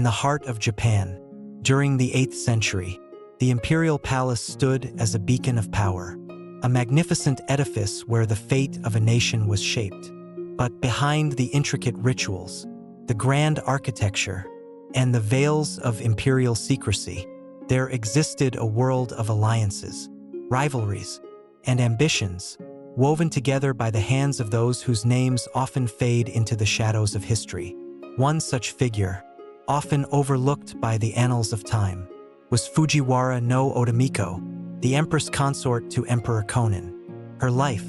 the heart of Japan, during the 8th century, the imperial palace stood as a beacon of power, a magnificent edifice where the fate of a nation was shaped. But behind the intricate rituals, the grand architecture, and the veils of imperial secrecy, there existed a world of alliances, rivalries, and ambitions, woven together by the hands of those whose names often fade into the shadows of history. One such figure, often overlooked by the annals of time, was Fujiwara no Otomiko, the empress consort to Emperor Kōnin. Her life,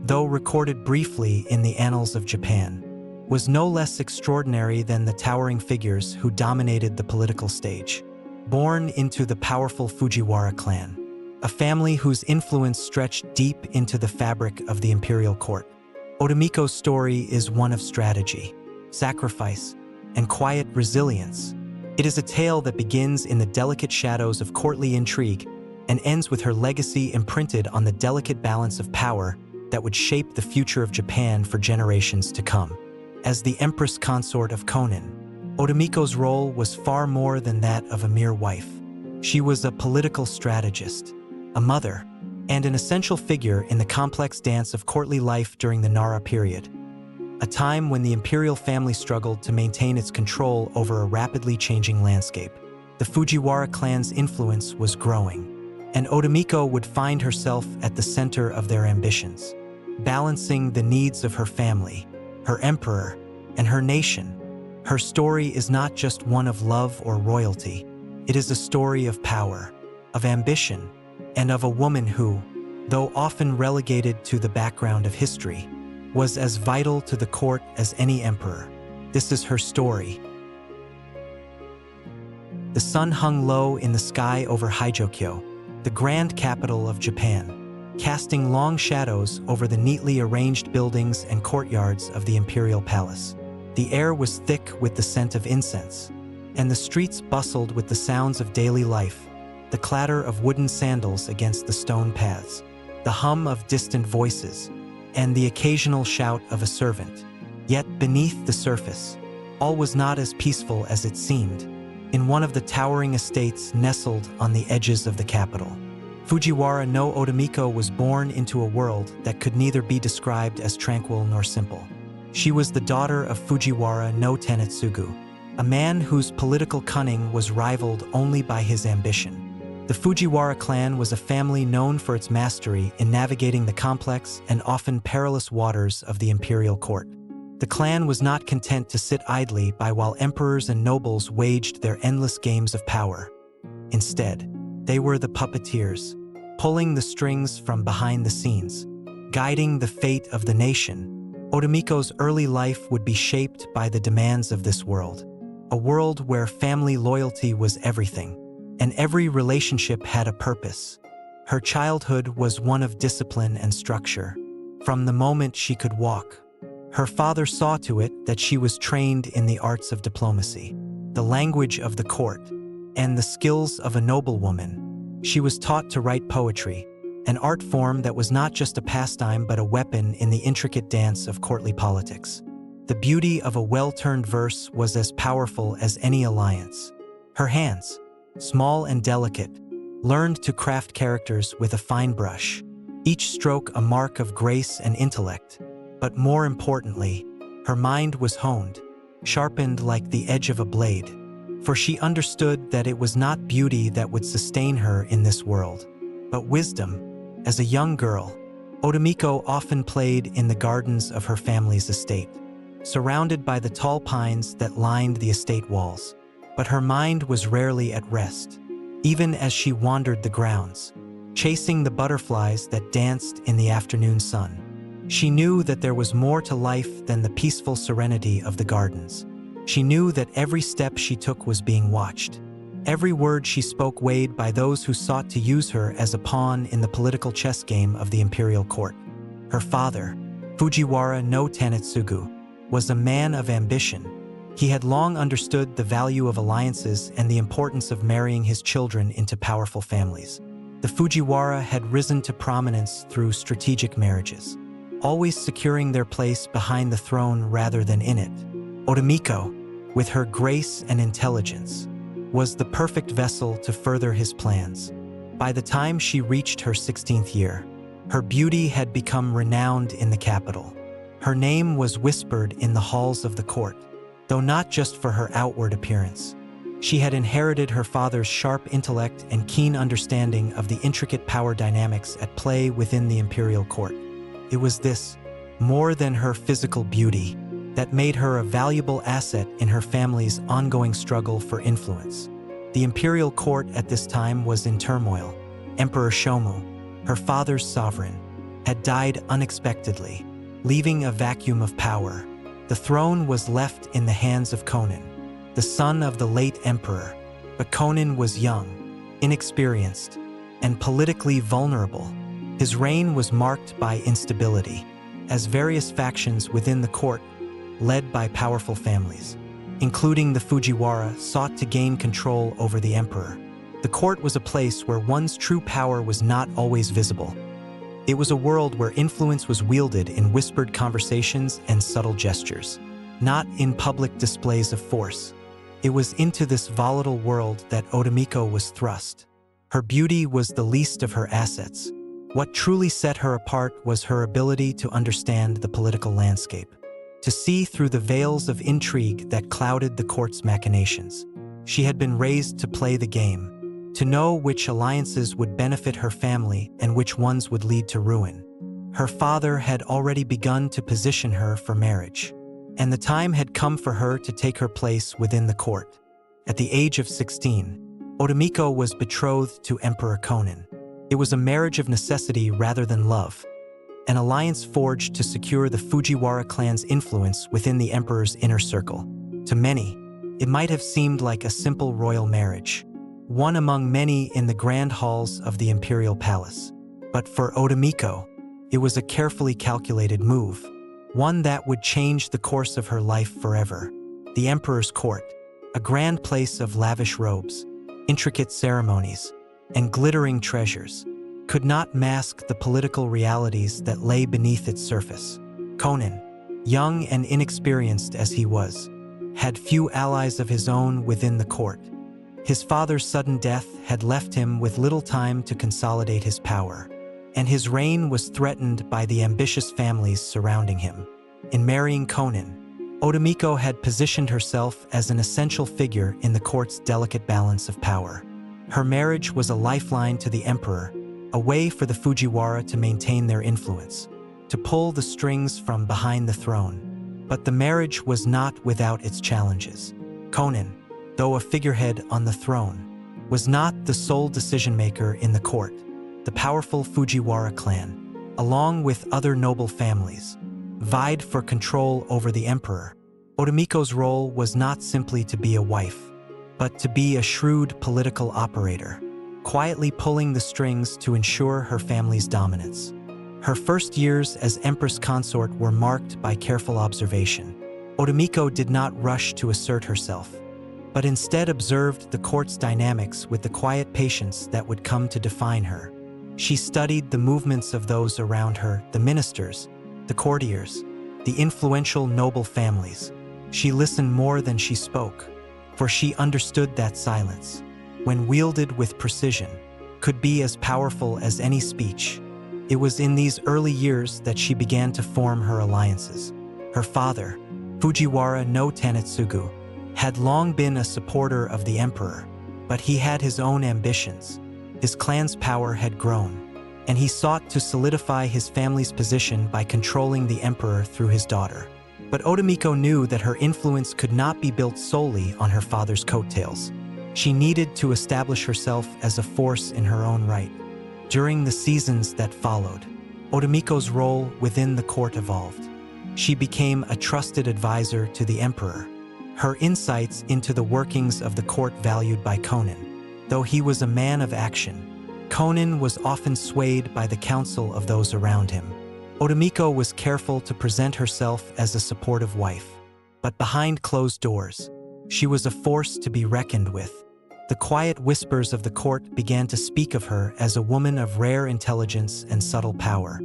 though recorded briefly in the annals of Japan, was no less extraordinary than the towering figures who dominated the political stage. Born into the powerful Fujiwara clan, a family whose influence stretched deep into the fabric of the imperial court, Otomiko's story is one of strategy, sacrifice, and quiet resilience. It is a tale that begins in the delicate shadows of courtly intrigue and ends with her legacy imprinted on the delicate balance of power that would shape the future of Japan for generations to come. As the empress consort of Kōnin, Otomiko's role was far more than that of a mere wife. She was a political strategist, a mother, and an essential figure in the complex dance of courtly life during the Nara period, a time when the imperial family struggled to maintain its control over a rapidly changing landscape. The Fujiwara clan's influence was growing, and Otomiko would find herself at the center of their ambitions, balancing the needs of her family, her emperor, and her nation. Her story is not just one of love or royalty. It is a story of power, of ambition, and of a woman who, though often relegated to the background of history, was as vital to the court as any emperor. This is her story. The sun hung low in the sky over Haijokyo, the grand capital of Japan, casting long shadows over the neatly arranged buildings and courtyards of the imperial palace. The air was thick with the scent of incense, and the streets bustled with the sounds of daily life, the clatter of wooden sandals against the stone paths, the hum of distant voices, and the occasional shout of a servant. Yet beneath the surface, all was not as peaceful as it seemed. In one of the towering estates nestled on the edges of the capital, Fujiwara no Otomiko was born into a world that could neither be described as tranquil nor simple. She was the daughter of Fujiwara no Tenetsugu, a man whose political cunning was rivaled only by his ambition. The Fujiwara clan was a family known for its mastery in navigating the complex and often perilous waters of the imperial court. The clan was not content to sit idly by while emperors and nobles waged their endless games of power. Instead, they were the puppeteers, pulling the strings from behind the scenes, guiding the fate of the nation. Otomiko's early life would be shaped by the demands of this world, a world where family loyalty was everything, and every relationship had a purpose. Her childhood was one of discipline and structure. From the moment she could walk, her father saw to it that she was trained in the arts of diplomacy, the language of the court, and the skills of a noblewoman. She was taught to write poetry, an art form that was not just a pastime but a weapon in the intricate dance of courtly politics. The beauty of a well-turned verse was as powerful as any alliance. Her hands, small and delicate, learned to craft characters with a fine brush, each stroke a mark of grace and intellect. But more importantly, her mind was honed, sharpened like the edge of a blade, for she understood that it was not beauty that would sustain her in this world, but wisdom. As a young girl, Otomiko often played in the gardens of her family's estate, surrounded by the tall pines that lined the estate walls. But her mind was rarely at rest, even as she wandered the grounds, chasing the butterflies that danced in the afternoon sun. She knew that there was more to life than the peaceful serenity of the gardens. She knew that every step she took was being watched. Every word she spoke weighed by those who sought to use her as a pawn in the political chess game of the imperial court. Her father, Fujiwara no Tenetsugu, was a man of ambition. He had long understood the value of alliances and the importance of marrying his children into powerful families. The Fujiwara had risen to prominence through strategic marriages, always securing their place behind the throne rather than in it. Otomiko, with her grace and intelligence, was the perfect vessel to further his plans. By the time she reached her 16th year, her beauty had become renowned in the capital. Her name was whispered in the halls of the court, though not just for her outward appearance. She had inherited her father's sharp intellect and keen understanding of the intricate power dynamics at play within the imperial court. It was this, more than her physical beauty, that made her a valuable asset in her family's ongoing struggle for influence. The imperial court at this time was in turmoil. Emperor Shomu, her father's sovereign, had died unexpectedly, leaving a vacuum of power. The throne was left in the hands of Kōnin, the son of the late emperor, but Kōnin was young, inexperienced, and politically vulnerable. His reign was marked by instability, as various factions within the court, led by powerful families, including the Fujiwara, sought to gain control over the emperor. The court was a place where one's true power was not always visible. It was a world where influence was wielded in whispered conversations and subtle gestures, not in public displays of force. It was into this volatile world that Otomiko was thrust. Her beauty was the least of her assets. What truly set her apart was her ability to understand the political landscape, to see through the veils of intrigue that clouded the court's machinations. She had been raised to play the game, to know which alliances would benefit her family and which ones would lead to ruin. Her father had already begun to position her for marriage, and the time had come for her to take her place within the court. At the age of 16, Otomiko was betrothed to Emperor Kōnin. It was a marriage of necessity rather than love, an alliance forged to secure the Fujiwara clan's influence within the emperor's inner circle. To many, it might have seemed like a simple royal marriage, one among many in the grand halls of the imperial palace. But for Otomiko, it was a carefully calculated move, one that would change the course of her life forever. The emperor's court, a grand place of lavish robes, intricate ceremonies, and glittering treasures, could not mask the political realities that lay beneath its surface. Kōnin, young and inexperienced as he was, had few allies of his own within the court. His father's sudden death had left him with little time to consolidate his power, and his reign was threatened by the ambitious families surrounding him. In marrying Kōnin, Otomiko had positioned herself as an essential figure in the court's delicate balance of power. Her marriage was a lifeline to the emperor, a way for the Fujiwara to maintain their influence, to pull the strings from behind the throne. But the marriage was not without its challenges. Kōnin, though a figurehead on the throne, was not the sole decision-maker in the court. The powerful Fujiwara clan, along with other noble families, vied for control over the emperor. Otomiko's role was not simply to be a wife, but to be a shrewd political operator, quietly pulling the strings to ensure her family's dominance. Her first years as Empress consort were marked by careful observation. Otomiko did not rush to assert herself, but instead observed the court's dynamics with the quiet patience that would come to define her. She studied the movements of those around her, the ministers, the courtiers, the influential noble families. She listened more than she spoke, for she understood that silence, when wielded with precision, could be as powerful as any speech. It was in these early years that she began to form her alliances. Her father, Fujiwara no Tanetsugu, had long been a supporter of the emperor, but he had his own ambitions. His clan's power had grown, and he sought to solidify his family's position by controlling the emperor through his daughter. But Otomiko knew that her influence could not be built solely on her father's coattails. She needed to establish herself as a force in her own right. During the seasons that followed, Otomiko's role within the court evolved. She became a trusted advisor to the emperor, her insights into the workings of the court valued by Kōnin. Though he was a man of action, Kōnin was often swayed by the counsel of those around him. Otomiko was careful to present herself as a supportive wife, but behind closed doors, she was a force to be reckoned with. The quiet whispers of the court began to speak of her as a woman of rare intelligence and subtle power.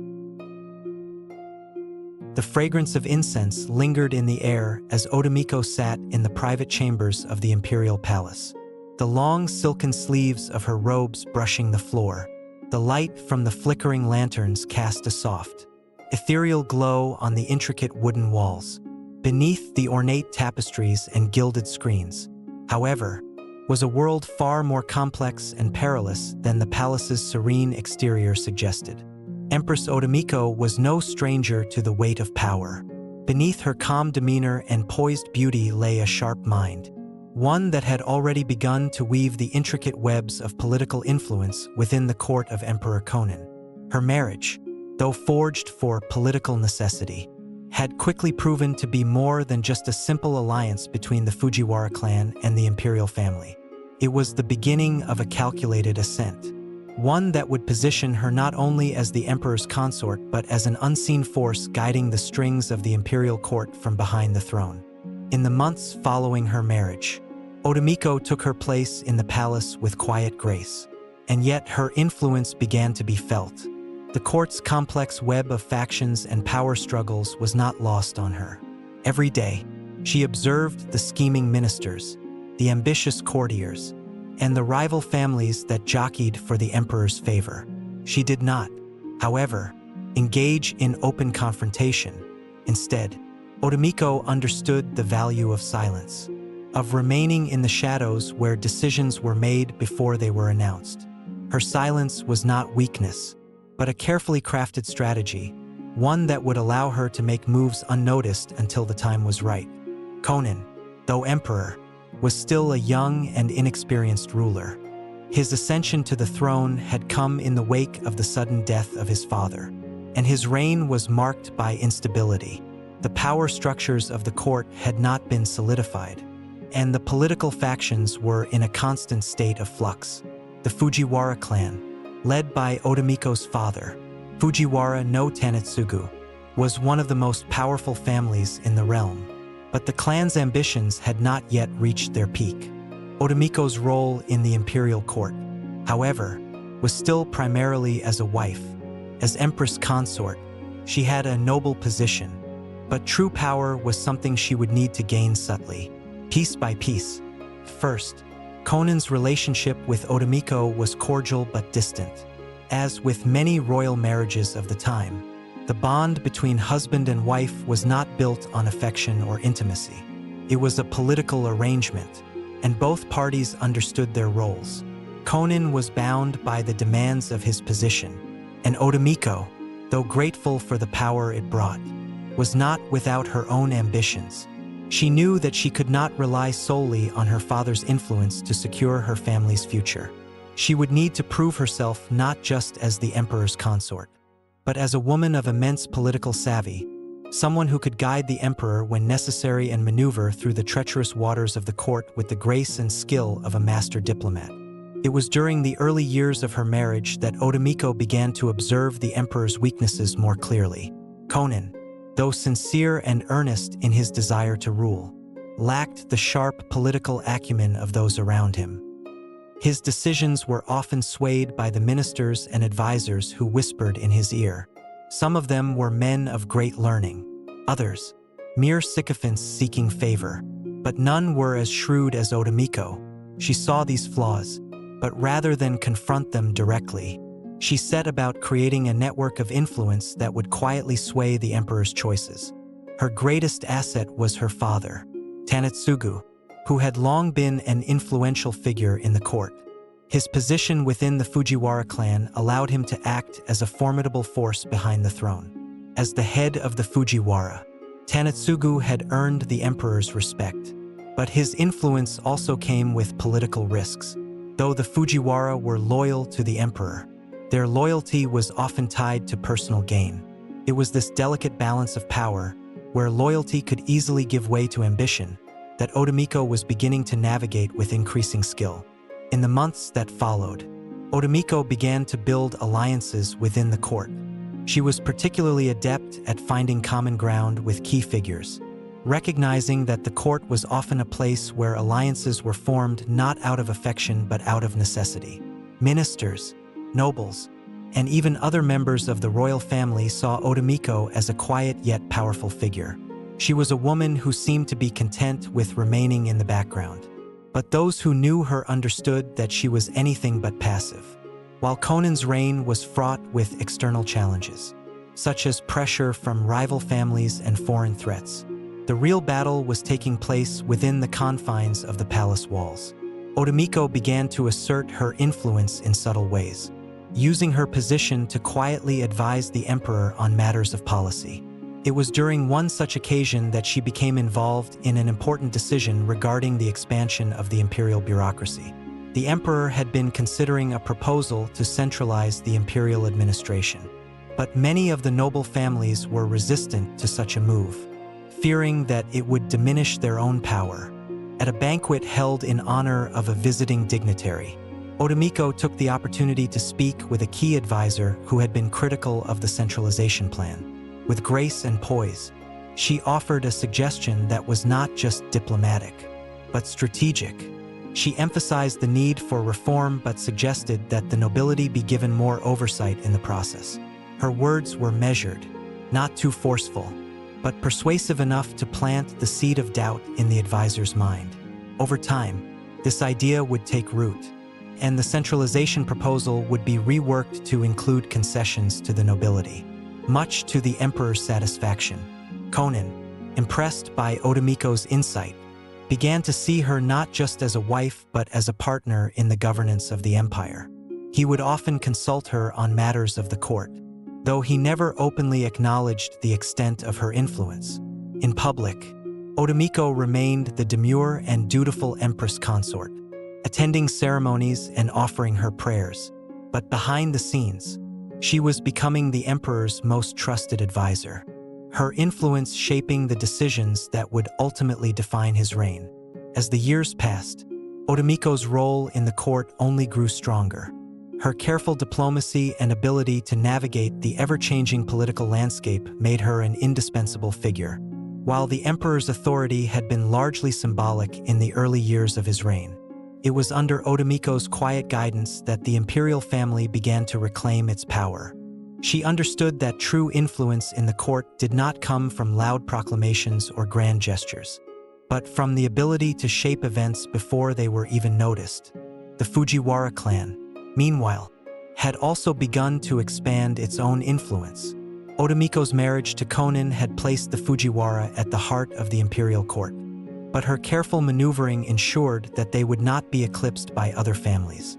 The fragrance of incense lingered in the air as Otomiko sat in the private chambers of the imperial palace. The long silken sleeves of her robes brushing the floor, the light from the flickering lanterns cast a soft, ethereal glow on the intricate wooden walls. Beneath the ornate tapestries and gilded screens, however, was a world far more complex and perilous than the palace's serene exterior suggested. Empress Otomiko was no stranger to the weight of power. Beneath her calm demeanor and poised beauty lay a sharp mind, one that had already begun to weave the intricate webs of political influence within the court of Emperor Kōnin. Her marriage, though forged for political necessity, had quickly proven to be more than just a simple alliance between the Fujiwara clan and the imperial family. It was the beginning of a calculated ascent, one that would position her not only as the emperor's consort but as an unseen force guiding the strings of the imperial court from behind the throne. In the months following her marriage, Otomiko took her place in the palace with quiet grace, and yet her influence began to be felt. The court's complex web of factions and power struggles was not lost on her. Every day, she observed the scheming ministers, the ambitious courtiers, and the rival families that jockeyed for the emperor's favor. She did not, however, engage in open confrontation. Instead, Otomiko understood the value of silence, of remaining in the shadows where decisions were made before they were announced. Her silence was not weakness, but a carefully crafted strategy, one that would allow her to make moves unnoticed until the time was right. Kōnin, though emperor, was still a young and inexperienced ruler. His ascension to the throne had come in the wake of the sudden death of his father, and his reign was marked by instability. The power structures of the court had not been solidified, and the political factions were in a constant state of flux. The Fujiwara clan, led by Otomiko's father, Fujiwara no Tanetsugu, was one of the most powerful families in the realm. But the clan's ambitions had not yet reached their peak. Otomiko's role in the imperial court, however, was still primarily as a wife. As empress consort, she had a noble position, but true power was something she would need to gain subtly, piece by piece. First, Kōnin's relationship with Otomiko was cordial but distant. As with many royal marriages of the time, the bond between husband and wife was not built on affection or intimacy. It was a political arrangement, and both parties understood their roles. Kōnin was bound by the demands of his position, and Otomiko, though grateful for the power it brought, was not without her own ambitions. She knew that she could not rely solely on her father's influence to secure her family's future. She would need to prove herself not just as the emperor's consort, but as a woman of immense political savvy, someone who could guide the emperor when necessary and maneuver through the treacherous waters of the court with the grace and skill of a master diplomat. It was during the early years of her marriage that Otomiko began to observe the emperor's weaknesses more clearly. Kōnin, though sincere and earnest in his desire to rule, lacked the sharp political acumen of those around him. His decisions were often swayed by the ministers and advisors who whispered in his ear. Some of them were men of great learning, others, mere sycophants seeking favor, but none were as shrewd as Otomiko. She saw these flaws, but rather than confront them directly, she set about creating a network of influence that would quietly sway the emperor's choices. Her greatest asset was her father, Tanetsugu, who had long been an influential figure in the court. His position within the Fujiwara clan allowed him to act as a formidable force behind the throne. As the head of the Fujiwara, Tanetsugu had earned the emperor's respect, but his influence also came with political risks. Though the Fujiwara were loyal to the emperor, their loyalty was often tied to personal gain. It was this delicate balance of power, where loyalty could easily give way to ambition, that Otomiko was beginning to navigate with increasing skill. In the months that followed, Otomiko began to build alliances within the court. She was particularly adept at finding common ground with key figures, recognizing that the court was often a place where alliances were formed not out of affection but out of necessity. Ministers, nobles, and even other members of the royal family saw Otomiko as a quiet yet powerful figure. She was a woman who seemed to be content with remaining in the background. But those who knew her understood that she was anything but passive. While Kōnin's reign was fraught with external challenges, such as pressure from rival families and foreign threats, the real battle was taking place within the confines of the palace walls. Otomiko began to assert her influence in subtle ways, using her position to quietly advise the emperor on matters of policy. It was during one such occasion that she became involved in an important decision regarding the expansion of the imperial bureaucracy. The emperor had been considering a proposal to centralize the imperial administration, but many of the noble families were resistant to such a move, fearing that it would diminish their own power. At a banquet held in honor of a visiting dignitary, Otomiko took the opportunity to speak with a key advisor who had been critical of the centralization plan. With grace and poise, she offered a suggestion that was not just diplomatic, but strategic. She emphasized the need for reform but suggested that the nobility be given more oversight in the process. Her words were measured, not too forceful, but persuasive enough to plant the seed of doubt in the advisor's mind. Over time, this idea would take root, and the centralization proposal would be reworked to include concessions to the nobility. Much to the emperor's satisfaction, Kōnin, impressed by Otomiko's insight, began to see her not just as a wife but as a partner in the governance of the empire. He would often consult her on matters of the court, though he never openly acknowledged the extent of her influence. In public, Otomiko remained the demure and dutiful empress consort, attending ceremonies and offering her prayers. But behind the scenes, she was becoming the emperor's most trusted advisor, her influence shaping the decisions that would ultimately define his reign. As the years passed, Otomiko's role in the court only grew stronger. Her careful diplomacy and ability to navigate the ever-changing political landscape made her an indispensable figure. While the emperor's authority had been largely symbolic in the early years of his reign, it was under Otomiko's quiet guidance that the imperial family began to reclaim its power. She understood that true influence in the court did not come from loud proclamations or grand gestures, but from the ability to shape events before they were even noticed. The Fujiwara clan, meanwhile, had also begun to expand its own influence. Otomiko's marriage to Kōnin had placed the Fujiwara at the heart of the imperial court, but her careful maneuvering ensured that they would not be eclipsed by other families.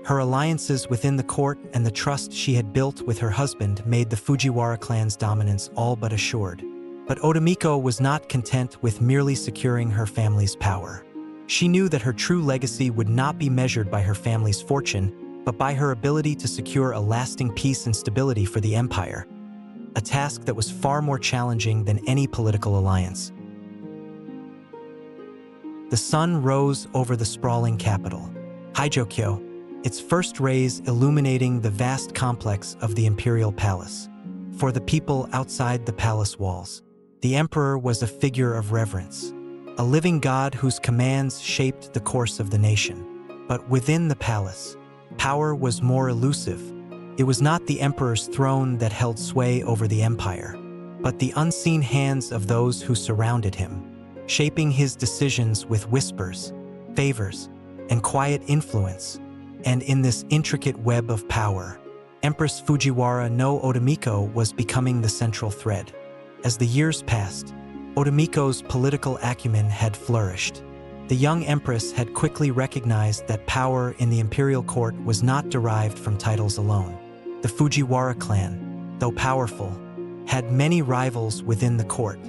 Her alliances within the court and the trust she had built with her husband made the Fujiwara clan's dominance all but assured. But Otomiko was not content with merely securing her family's power. She knew that her true legacy would not be measured by her family's fortune, but by her ability to secure a lasting peace and stability for the empire, a task that was far more challenging than any political alliance. The sun rose over the sprawling capital, Heian, its first rays illuminating the vast complex of the imperial palace. For the people outside the palace walls, the emperor was a figure of reverence, a living god whose commands shaped the course of the nation. But within the palace, power was more elusive. It was not the emperor's throne that held sway over the empire, but the unseen hands of those who surrounded him, shaping his decisions with whispers, favors, and quiet influence. And in this intricate web of power, Empress Fujiwara no Otomiko was becoming the central thread. As the years passed, Otomiko's political acumen had flourished. The young empress had quickly recognized that power in the imperial court was not derived from titles alone. The Fujiwara clan, though powerful, had many rivals within the court: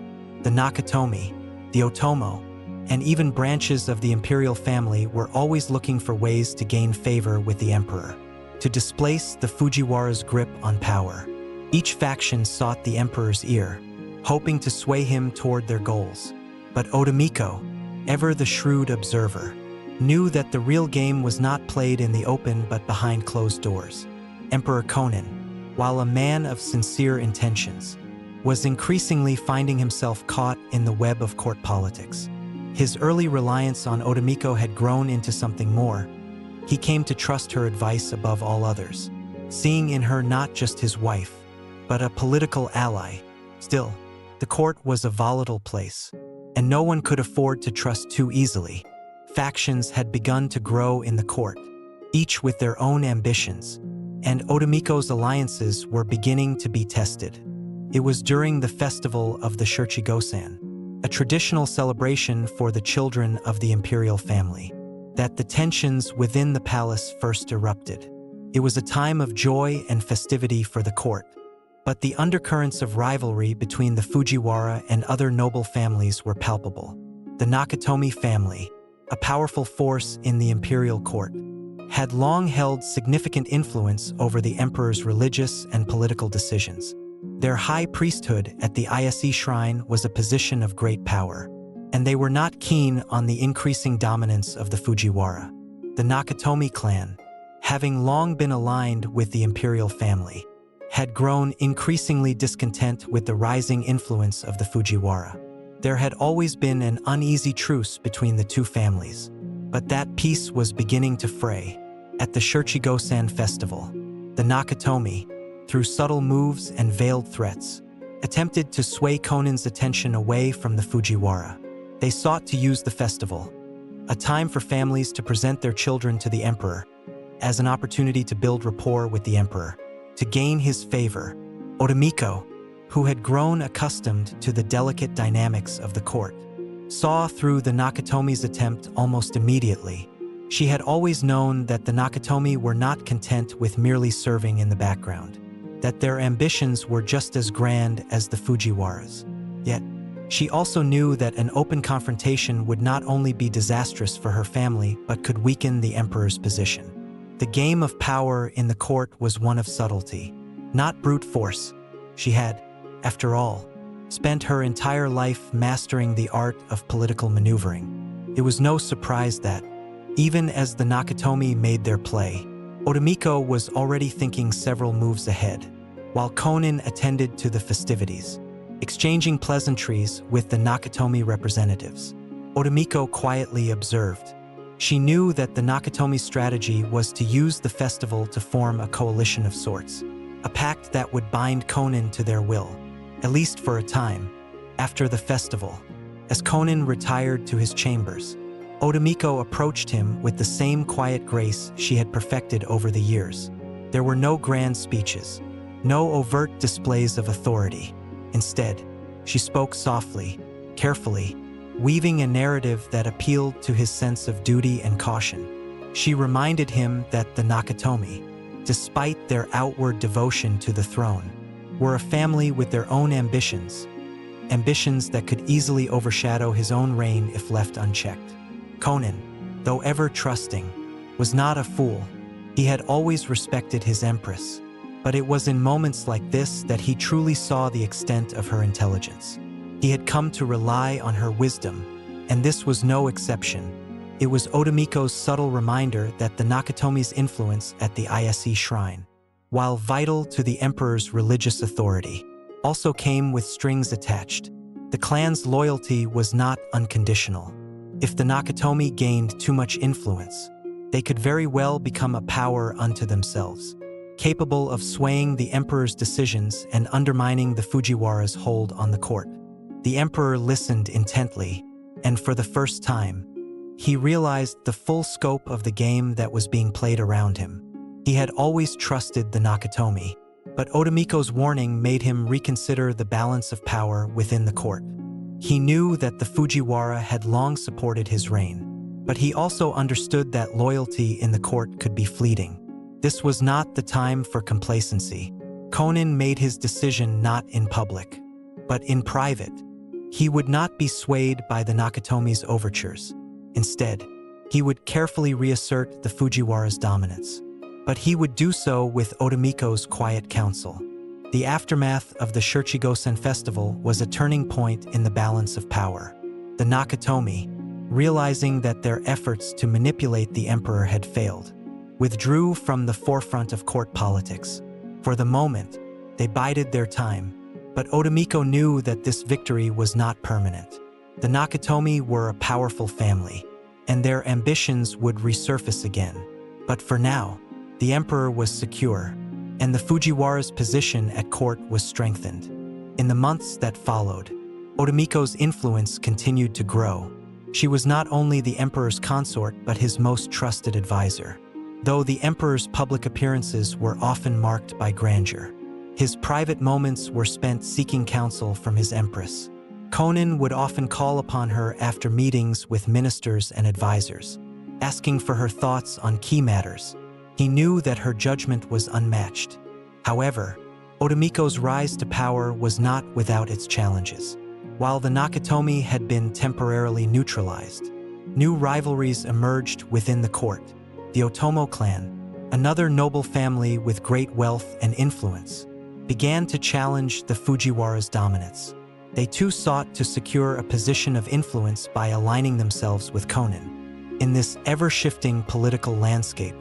the Nakatomi, the Otomo, and even branches of the imperial family were always looking for ways to gain favor with the emperor, to displace the Fujiwara's grip on power. Each faction sought the emperor's ear, hoping to sway him toward their goals. But Otomiko, ever the shrewd observer, knew that the real game was not played in the open but behind closed doors. Emperor Kōnin, while a man of sincere intentions, was increasingly finding himself caught in the web of court politics. His early reliance on Otomiko had grown into something more. He came to trust her advice above all others, seeing in her not just his wife, but a political ally. Still, the court was a volatile place, and no one could afford to trust too easily. Factions had begun to grow in the court, each with their own ambitions, and Otomiko's alliances were beginning to be tested. It was during the festival of the Shichigosan, a traditional celebration for the children of the imperial family, that the tensions within the palace first erupted. It was a time of joy and festivity for the court, but the undercurrents of rivalry between the Fujiwara and other noble families were palpable. The Nakatomi family, a powerful force in the imperial court, had long held significant influence over the emperor's religious and political decisions. Their high priesthood at the Ise shrine was a position of great power, and they were not keen on the increasing dominance of the Fujiwara. The Nakatomi clan, having long been aligned with the imperial family, had grown increasingly discontent with the rising influence of the Fujiwara. There had always been an uneasy truce between the two families, but that peace was beginning to fray. At the Shichigosan festival, the Nakatomi, through subtle moves and veiled threats, attempted to sway Kōnin's attention away from the Fujiwara. They sought to use the festival, a time for families to present their children to the emperor, as an opportunity to build rapport with the emperor, to gain his favor. Otomiko, who had grown accustomed to the delicate dynamics of the court, saw through the Nakatomi's attempt almost immediately. She had always known that the Nakatomi were not content with merely serving in the background, that their ambitions were just as grand as the Fujiwara's. Yet, she also knew that an open confrontation would not only be disastrous for her family but could weaken the emperor's position. The game of power in the court was one of subtlety, not brute force. She had, after all, spent her entire life mastering the art of political maneuvering. It was no surprise that, even as the Nakatomi made their play, Otomiko was already thinking several moves ahead, while Kōnin attended to the festivities, exchanging pleasantries with the Nakatomi representatives. Otomiko quietly observed. She knew that the Nakatomi's strategy was to use the festival to form a coalition of sorts, a pact that would bind Kōnin to their will, at least for a time. After the festival, as Kōnin retired to his chambers, Otomiko approached him with the same quiet grace she had perfected over the years. There were no grand speeches, no overt displays of authority. Instead, she spoke softly, carefully, weaving a narrative that appealed to his sense of duty and caution. She reminded him that the Nakatomi, despite their outward devotion to the throne, were a family with their own ambitions that could easily overshadow his own reign if left unchecked. Kōnin, though ever trusting, was not a fool. He had always respected his empress, but it was in moments like this that he truly saw the extent of her intelligence. He had come to rely on her wisdom, and this was no exception. It was Otomiko's subtle reminder that the Nakatomi's influence at the Ise shrine, while vital to the emperor's religious authority, also came with strings attached. The clan's loyalty was not unconditional. If the Nakatomi gained too much influence, they could very well become a power unto themselves, capable of swaying the emperor's decisions and undermining the Fujiwara's hold on the court. The emperor listened intently, and for the first time, he realized the full scope of the game that was being played around him. He had always trusted the Nakatomi, but Otomiko's warning made him reconsider the balance of power within the court. He knew that the Fujiwara had long supported his reign, but he also understood that loyalty in the court could be fleeting. This was not the time for complacency. Kōnin made his decision not in public, but in private. He would not be swayed by the Nakatomi's overtures. Instead, he would carefully reassert the Fujiwara's dominance. But he would do so with Otomiko's quiet counsel. The aftermath of the Shichigosan festival was a turning point in the balance of power. The Nakatomi, realizing that their efforts to manipulate the emperor had failed, withdrew from the forefront of court politics. For the moment, they bided their time, but Otomiko knew that this victory was not permanent. The Nakatomi were a powerful family, and their ambitions would resurface again. But for now, the emperor was secure. and the Fujiwara's position at court was strengthened. In the months that followed, Otomiko's influence continued to grow. She was not only the emperor's consort but his most trusted advisor. Though the emperor's public appearances were often marked by grandeur, his private moments were spent seeking counsel from his empress. Kōnin would often call upon her after meetings with ministers and advisors, asking for her thoughts on key matters. He knew that her judgment was unmatched. However, Otomiko's rise to power was not without its challenges. While the Nakatomi had been temporarily neutralized, new rivalries emerged within the court. The Otomo clan, another noble family with great wealth and influence, began to challenge the Fujiwara's dominance. They too sought to secure a position of influence by aligning themselves with Kōnin. In this ever-shifting political landscape,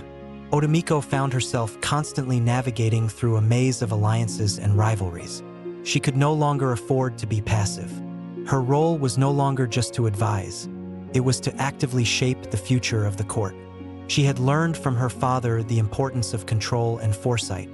Otomiko found herself constantly navigating through a maze of alliances and rivalries. She could no longer afford to be passive. Her role was no longer just to advise. It was to actively shape the future of the court. She had learned from her father the importance of control and foresight,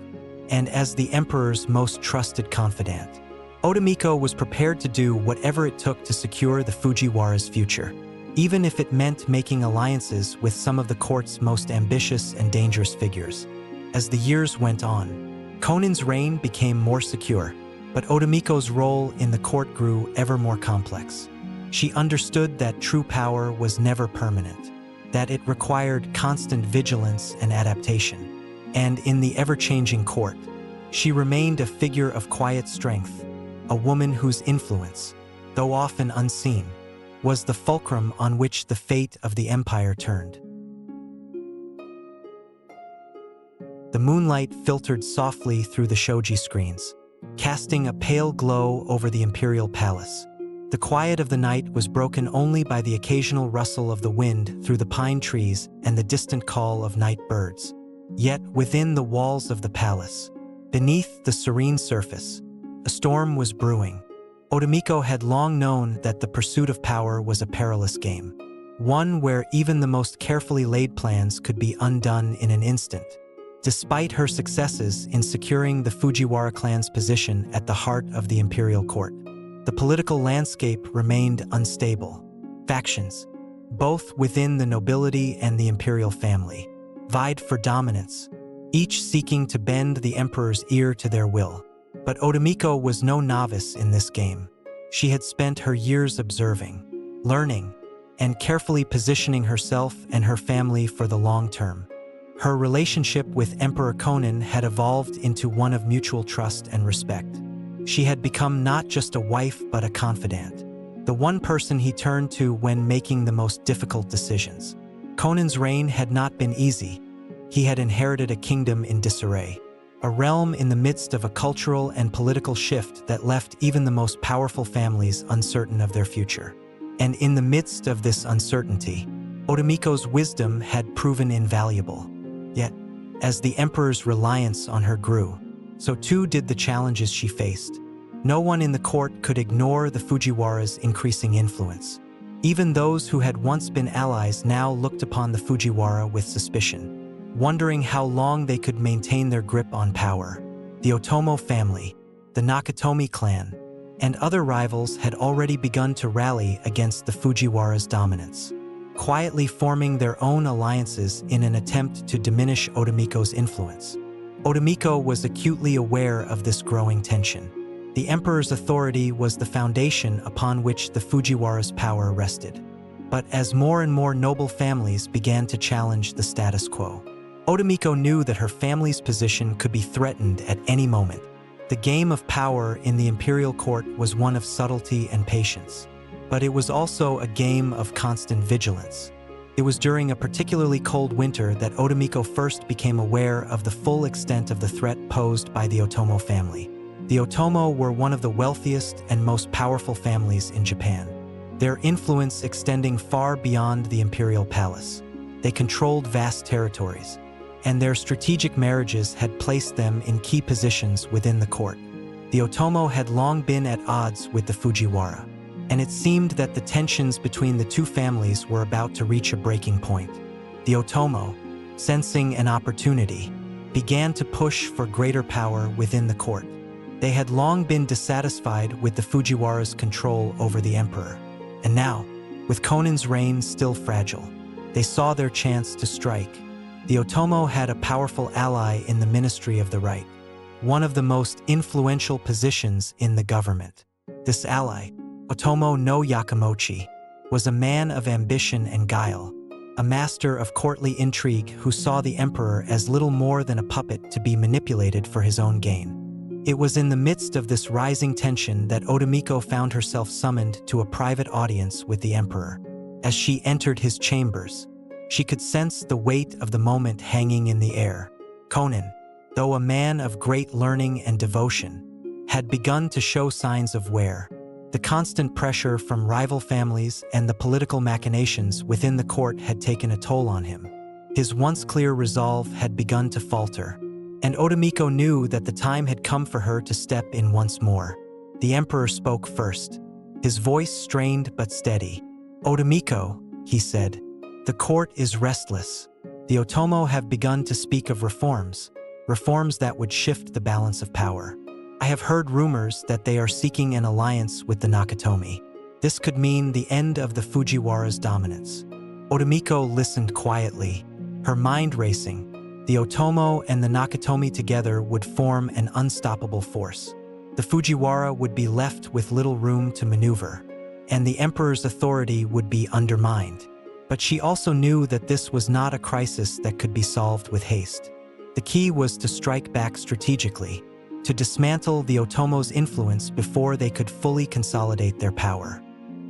and as the emperor's most trusted confidant, Otomiko was prepared to do whatever it took to secure the Fujiwara's future, even if it meant making alliances with some of the court's most ambitious and dangerous figures. As the years went on, Kōnin's reign became more secure, but Otomiko's role in the court grew ever more complex. She understood that true power was never permanent, that it required constant vigilance and adaptation. And in the ever-changing court, she remained a figure of quiet strength, a woman whose influence, though often unseen, was the fulcrum on which the fate of the empire turned. The moonlight filtered softly through the shoji screens, casting a pale glow over the imperial palace. The quiet of the night was broken only by the occasional rustle of the wind through the pine trees and the distant call of night birds. Yet within the walls of the palace, beneath the serene surface, a storm was brewing. Otomiko had long known that the pursuit of power was a perilous game, one where even the most carefully laid plans could be undone in an instant. Despite her successes in securing the Fujiwara clan's position at the heart of the imperial court, the political landscape remained unstable. Factions, both within the nobility and the imperial family, vied for dominance, each seeking to bend the emperor's ear to their will. But Otomiko was no novice in this game. She had spent her years observing, learning, and carefully positioning herself and her family for the long term. Her relationship with Emperor Kōnin had evolved into one of mutual trust and respect. She had become not just a wife but a confidant, the one person he turned to when making the most difficult decisions. Kōnin's reign had not been easy. He had inherited a kingdom in disarray, a realm in the midst of a cultural and political shift that left even the most powerful families uncertain of their future. And in the midst of this uncertainty, Otomiko's wisdom had proven invaluable. Yet, as the emperor's reliance on her grew, so too did the challenges she faced. No one in the court could ignore the Fujiwara's increasing influence. Even those who had once been allies now looked upon the Fujiwara with suspicion, wondering how long they could maintain their grip on power. The Otomo family, the Nakatomi clan, and other rivals had already begun to rally against the Fujiwara's dominance, quietly forming their own alliances in an attempt to diminish Otomiko's influence. Otomiko was acutely aware of this growing tension. The emperor's authority was the foundation upon which the Fujiwara's power rested. But as more and more noble families began to challenge the status quo, Otomiko knew that her family's position could be threatened at any moment. The game of power in the imperial court was one of subtlety and patience, but it was also a game of constant vigilance. It was during a particularly cold winter that Otomiko first became aware of the full extent of the threat posed by the Otomo family. The Otomo were one of the wealthiest and most powerful families in Japan, their influence extending far beyond the imperial palace. They controlled vast territories, and their strategic marriages had placed them in key positions within the court. The Otomo had long been at odds with the Fujiwara, and it seemed that the tensions between the two families were about to reach a breaking point. The Otomo, sensing an opportunity, began to push for greater power within the court. They had long been dissatisfied with the Fujiwara's control over the emperor, and now, with Kōnin's reign still fragile, they saw their chance to strike. The Otomo had a powerful ally in the Ministry of the Right, one of the most influential positions in the government. This ally, Otomo no Yakimochi, was a man of ambition and guile, a master of courtly intrigue who saw the emperor as little more than a puppet to be manipulated for his own gain. It was in the midst of this rising tension that Otomiko found herself summoned to a private audience with the emperor. As she entered his chambers, she could sense the weight of the moment hanging in the air. Kōnin, though a man of great learning and devotion, had begun to show signs of wear. The constant pressure from rival families and the political machinations within the court had taken a toll on him. His once clear resolve had begun to falter, and Otomiko knew that the time had come for her to step in once more. The emperor spoke first, his voice strained but steady. "Otomiko," he said, "the court is restless. The Otomo have begun to speak of reforms that would shift the balance of power. I have heard rumors that they are seeking an alliance with the Nakatomi. This could mean the end of the Fujiwara's dominance." Otomiko listened quietly, her mind racing. The Otomo and the Nakatomi together would form an unstoppable force. The Fujiwara would be left with little room to maneuver, and the emperor's authority would be undermined. But she also knew that this was not a crisis that could be solved with haste. The key was to strike back strategically, to dismantle the Otomo's influence before they could fully consolidate their power.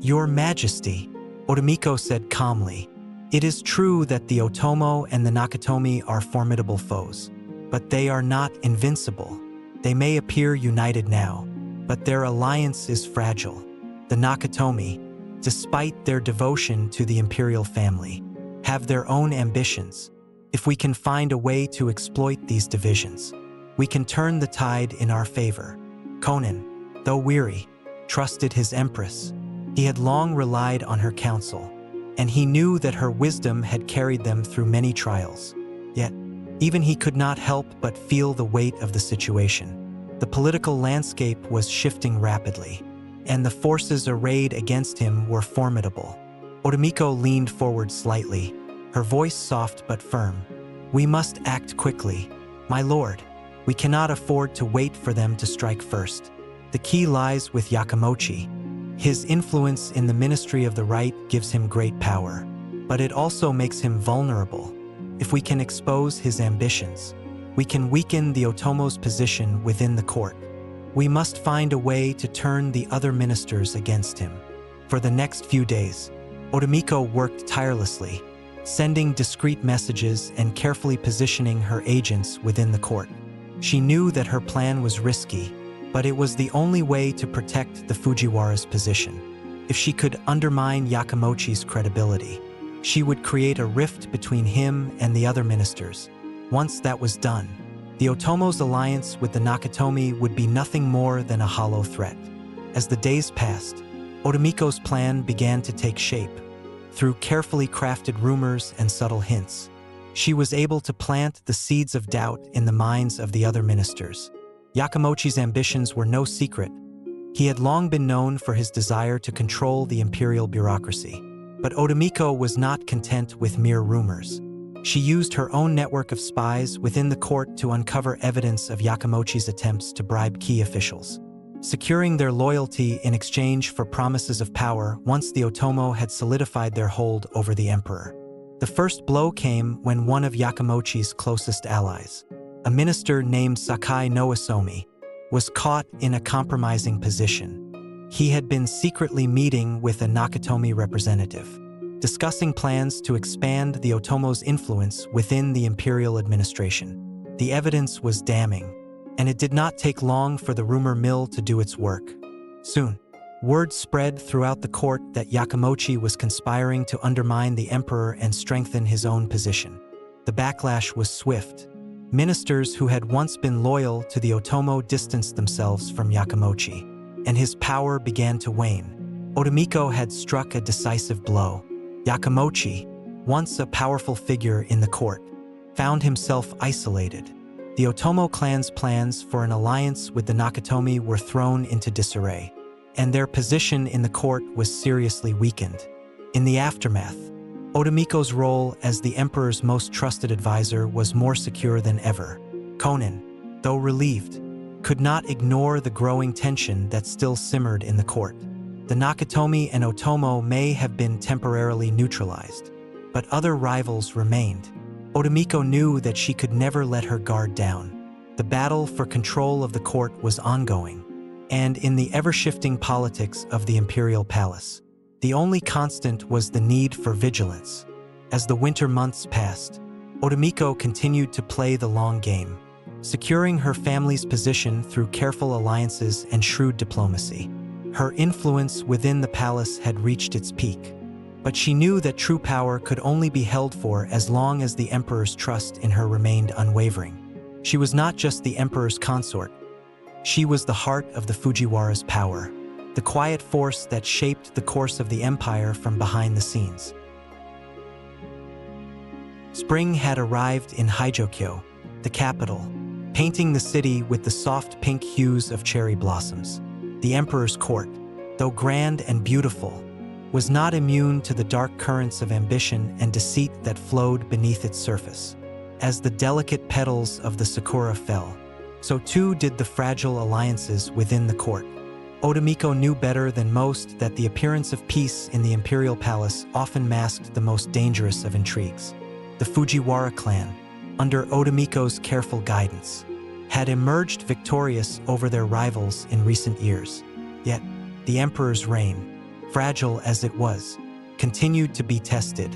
"Your Majesty," Otomiko said calmly, "it is true that the Otomo and the Nakatomi are formidable foes, but they are not invincible. They may appear united now, but their alliance is fragile. The Nakatomi, despite their devotion to the imperial family, have their own ambitions. If we can find a way to exploit these divisions, we can turn the tide in our favor." Kōnin, though weary, trusted his empress. He had long relied on her counsel, and he knew that her wisdom had carried them through many trials. Yet, even he could not help but feel the weight of the situation. The political landscape was shifting rapidly, and the forces arrayed against him were formidable. Otomiko leaned forward slightly, her voice soft but firm. "We must act quickly, my lord. We cannot afford to wait for them to strike first. The key lies with Yakimochi. His influence in the Ministry of the Right gives him great power, but it also makes him vulnerable. If we can expose his ambitions, we can weaken the Otomo's position within the court. We must find a way to turn the other ministers against him." For the next few days, Otomiko worked tirelessly, sending discreet messages and carefully positioning her agents within the court. She knew that her plan was risky, but it was the only way to protect the Fujiwara's position. If she could undermine Yakimochi's credibility, she would create a rift between him and the other ministers. Once that was done, the Otomo's alliance with the Nakatomi would be nothing more than a hollow threat. As the days passed, Otomiko's plan began to take shape. Through carefully crafted rumors and subtle hints, she was able to plant the seeds of doubt in the minds of the other ministers. Yakimochi's ambitions were no secret. He had long been known for his desire to control the imperial bureaucracy. But Otomiko was not content with mere rumors. She used her own network of spies within the court to uncover evidence of Yakimochi's attempts to bribe key officials, securing their loyalty in exchange for promises of power once the Otomo had solidified their hold over the emperor. The first blow came when one of Yakimochi's closest allies, a minister named Sakai no Isomi, was caught in a compromising position. He had been secretly meeting with a Nakatomi representative, discussing plans to expand the Otomo's influence within the imperial administration. The evidence was damning, and it did not take long for the rumor mill to do its work. Soon, word spread throughout the court that Yakimochi was conspiring to undermine the emperor and strengthen his own position. The backlash was swift. Ministers who had once been loyal to the Otomo distanced themselves from Yakimochi, and his power began to wane. Otomiko had struck a decisive blow. Yakimochi, once a powerful figure in the court, found himself isolated. The Otomo clan's plans for an alliance with the Nakatomi were thrown into disarray, and their position in the court was seriously weakened. In the aftermath, Otomiko's role as the emperor's most trusted advisor was more secure than ever. Kōnin, though relieved, could not ignore the growing tension that still simmered in the court. The Nakatomi and Otomo may have been temporarily neutralized, but other rivals remained. Otomiko knew that she could never let her guard down. The battle for control of the court was ongoing, and in the ever-shifting politics of the imperial palace, the only constant was the need for vigilance. As the winter months passed, Otomiko continued to play the long game, securing her family's position through careful alliances and shrewd diplomacy. Her influence within the palace had reached its peak, but she knew that true power could only be held for as long as the emperor's trust in her remained unwavering. She was not just the emperor's consort. She was the heart of the Fujiwara's power, the quiet force that shaped the course of the empire from behind the scenes. Spring had arrived in Haijokyo, the capital, painting the city with the soft pink hues of cherry blossoms. The emperor's court, though grand and beautiful, was not immune to the dark currents of ambition and deceit that flowed beneath its surface. As the delicate petals of the sakura fell, so too did the fragile alliances within the court. Otomiko knew better than most that the appearance of peace in the imperial palace often masked the most dangerous of intrigues. The Fujiwara clan, under Otomiko's careful guidance, had emerged victorious over their rivals in recent years. Yet, the emperor's reign, fragile as it was, continued to be tested,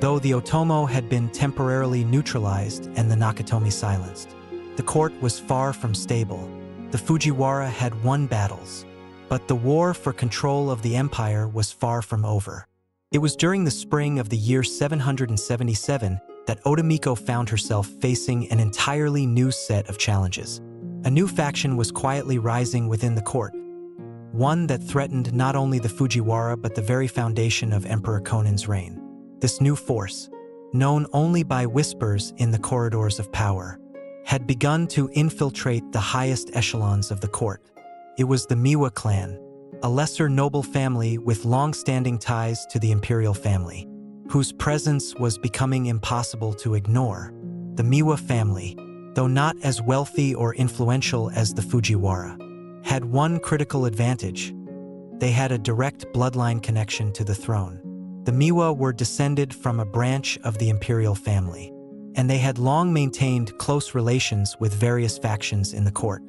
though the Otomo had been temporarily neutralized and the Nakatomi silenced. The court was far from stable. The Fujiwara had won battles, but the war for control of the empire was far from over. It was during the spring of the year 777 that Otomiko found herself facing an entirely new set of challenges. A new faction was quietly rising within the court, one that threatened not only the Fujiwara but the very foundation of Emperor Kōnin's reign. This new force, known only by whispers in the corridors of power, had begun to infiltrate the highest echelons of the court. It was the Miwa clan, a lesser noble family with long-standing ties to the imperial family, whose presence was becoming impossible to ignore. The Miwa family, though not as wealthy or influential as the Fujiwara, had one critical advantage. They had a direct bloodline connection to the throne. The Miwa were descended from a branch of the imperial family, and they had long maintained close relations with various factions in the court.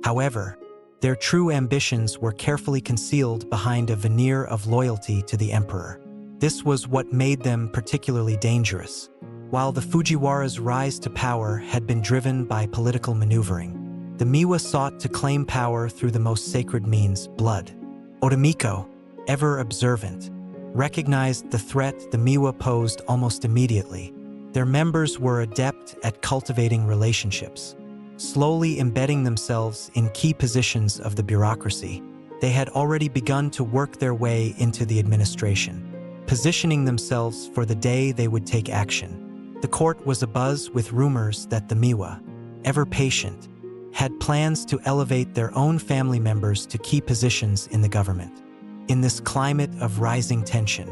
However, their true ambitions were carefully concealed behind a veneer of loyalty to the emperor. This was what made them particularly dangerous. While the Fujiwara's rise to power had been driven by political maneuvering, the Miwa sought to claim power through the most sacred means, blood. Otomiko, ever observant, recognized the threat the Miwa posed almost immediately. Their members were adept at cultivating relationships, slowly embedding themselves in key positions of the bureaucracy. They had already begun to work their way into the administration, positioning themselves for the day they would take action. The court was abuzz with rumors that the Miwa, ever patient, had plans to elevate their own family members to key positions in the government. In this climate of rising tension,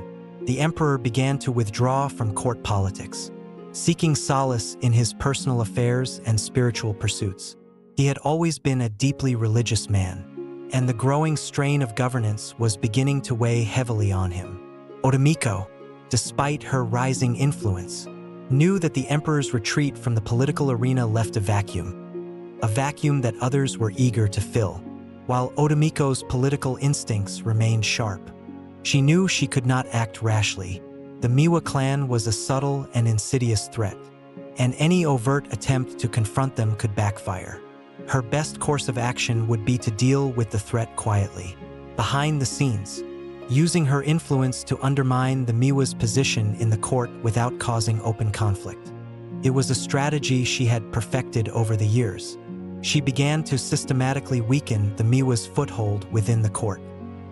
the emperor began to withdraw from court politics, seeking solace in his personal affairs and spiritual pursuits. He had always been a deeply religious man, and the growing strain of governance was beginning to weigh heavily on him. Otomiko, despite her rising influence, knew that the emperor's retreat from the political arena left a vacuum that others were eager to fill. While Otomiko's political instincts remained sharp, she knew she could not act rashly. The Miwa clan was a subtle and insidious threat, and any overt attempt to confront them could backfire. Her best course of action would be to deal with the threat quietly, behind the scenes, using her influence to undermine the Miwa's position in the court without causing open conflict. It was a strategy she had perfected over the years. She began to systematically weaken the Miwa's foothold within the court.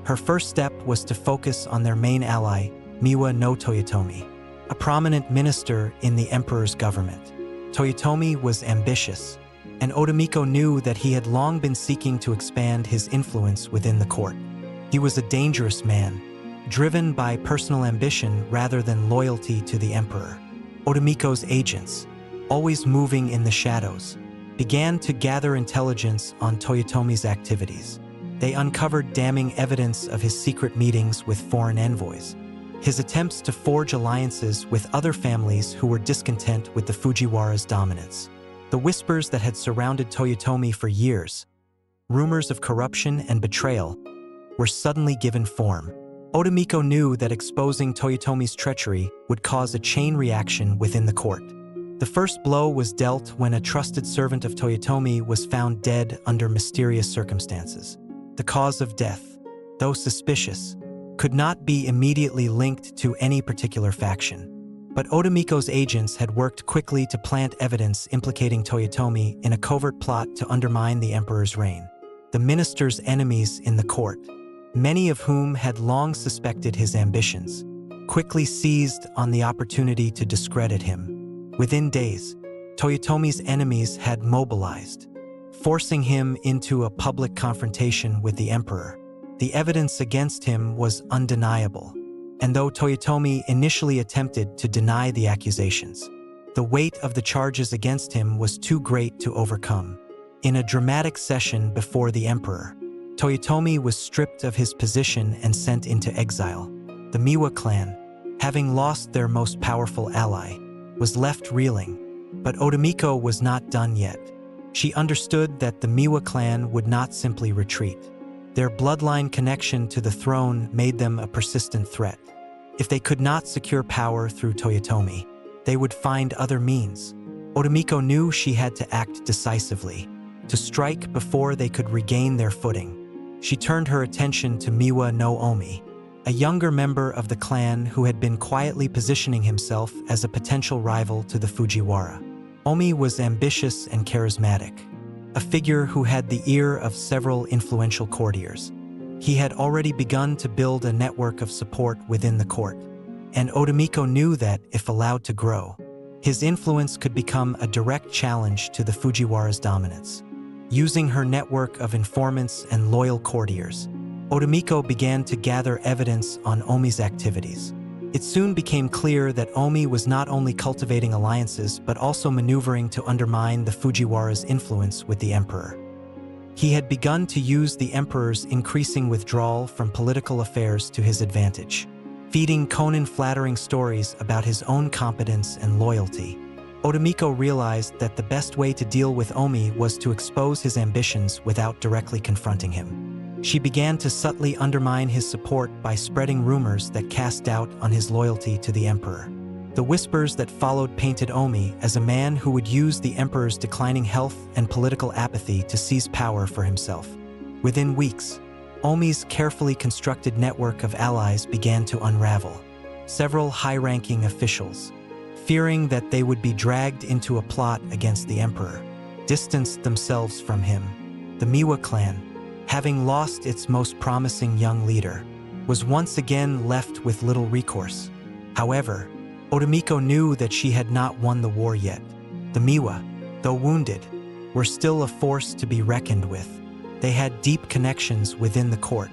Her first step was to focus on their main ally, Miwa no Toyotomi, a prominent minister in the emperor's government. Toyotomi was ambitious, and Otomiko knew that he had long been seeking to expand his influence within the court. He was a dangerous man, driven by personal ambition rather than loyalty to the emperor. Otomiko's agents, always moving in the shadows, began to gather intelligence on Toyotomi's activities. They uncovered damning evidence of his secret meetings with foreign envoys, his attempts to forge alliances with other families who were discontent with the Fujiwara's dominance. The whispers that had surrounded Toyotomi for years, rumors of corruption and betrayal, were suddenly given form. Otomiko knew that exposing Toyotomi's treachery would cause a chain reaction within the court. The first blow was dealt when a trusted servant of Toyotomi was found dead under mysterious circumstances. The cause of death, though suspicious, could not be immediately linked to any particular faction. But Otomiko's agents had worked quickly to plant evidence implicating Toyotomi in a covert plot to undermine the emperor's reign. The minister's enemies in the court, many of whom had long suspected his ambitions, quickly seized on the opportunity to discredit him. Within days, Toyotomi's enemies had mobilized, forcing him into a public confrontation with the emperor. The evidence against him was undeniable, and though Toyotomi initially attempted to deny the accusations, the weight of the charges against him was too great to overcome. In a dramatic session before the emperor, Toyotomi was stripped of his position and sent into exile. The Miwa clan, having lost their most powerful ally, was left reeling, but Otomiko was not done yet. She understood that the Miwa clan would not simply retreat. Their bloodline connection to the throne made them a persistent threat. If they could not secure power through Toyotomi, they would find other means. Otomiko knew she had to act decisively, to strike before they could regain their footing. She turned her attention to Miwa no Omi, a younger member of the clan who had been quietly positioning himself as a potential rival to the Fujiwara. Omi was ambitious and charismatic, a figure who had the ear of several influential courtiers. He had already begun to build a network of support within the court, and Otomiko knew that, if allowed to grow, his influence could become a direct challenge to the Fujiwara's dominance. Using her network of informants and loyal courtiers, Otomiko began to gather evidence on Omi's activities. It soon became clear that Omi was not only cultivating alliances but also maneuvering to undermine the Fujiwara's influence with the emperor. He had begun to use the emperor's increasing withdrawal from political affairs to his advantage, feeding Kōnin flattering stories about his own competence and loyalty. Otomiko realized that the best way to deal with Omi was to expose his ambitions without directly confronting him. She began to subtly undermine his support by spreading rumors that cast doubt on his loyalty to the emperor. The whispers that followed painted Omi as a man who would use the emperor's declining health and political apathy to seize power for himself. Within weeks, Omi's carefully constructed network of allies began to unravel. Several high-ranking officials, fearing that they would be dragged into a plot against the emperor, distanced themselves from him. The Miwa clan, having lost its most promising young leader, was once again left with little recourse. However, Otomiko knew that she had not won the war yet. The Miwa, though wounded, were still a force to be reckoned with. They had deep connections within the court,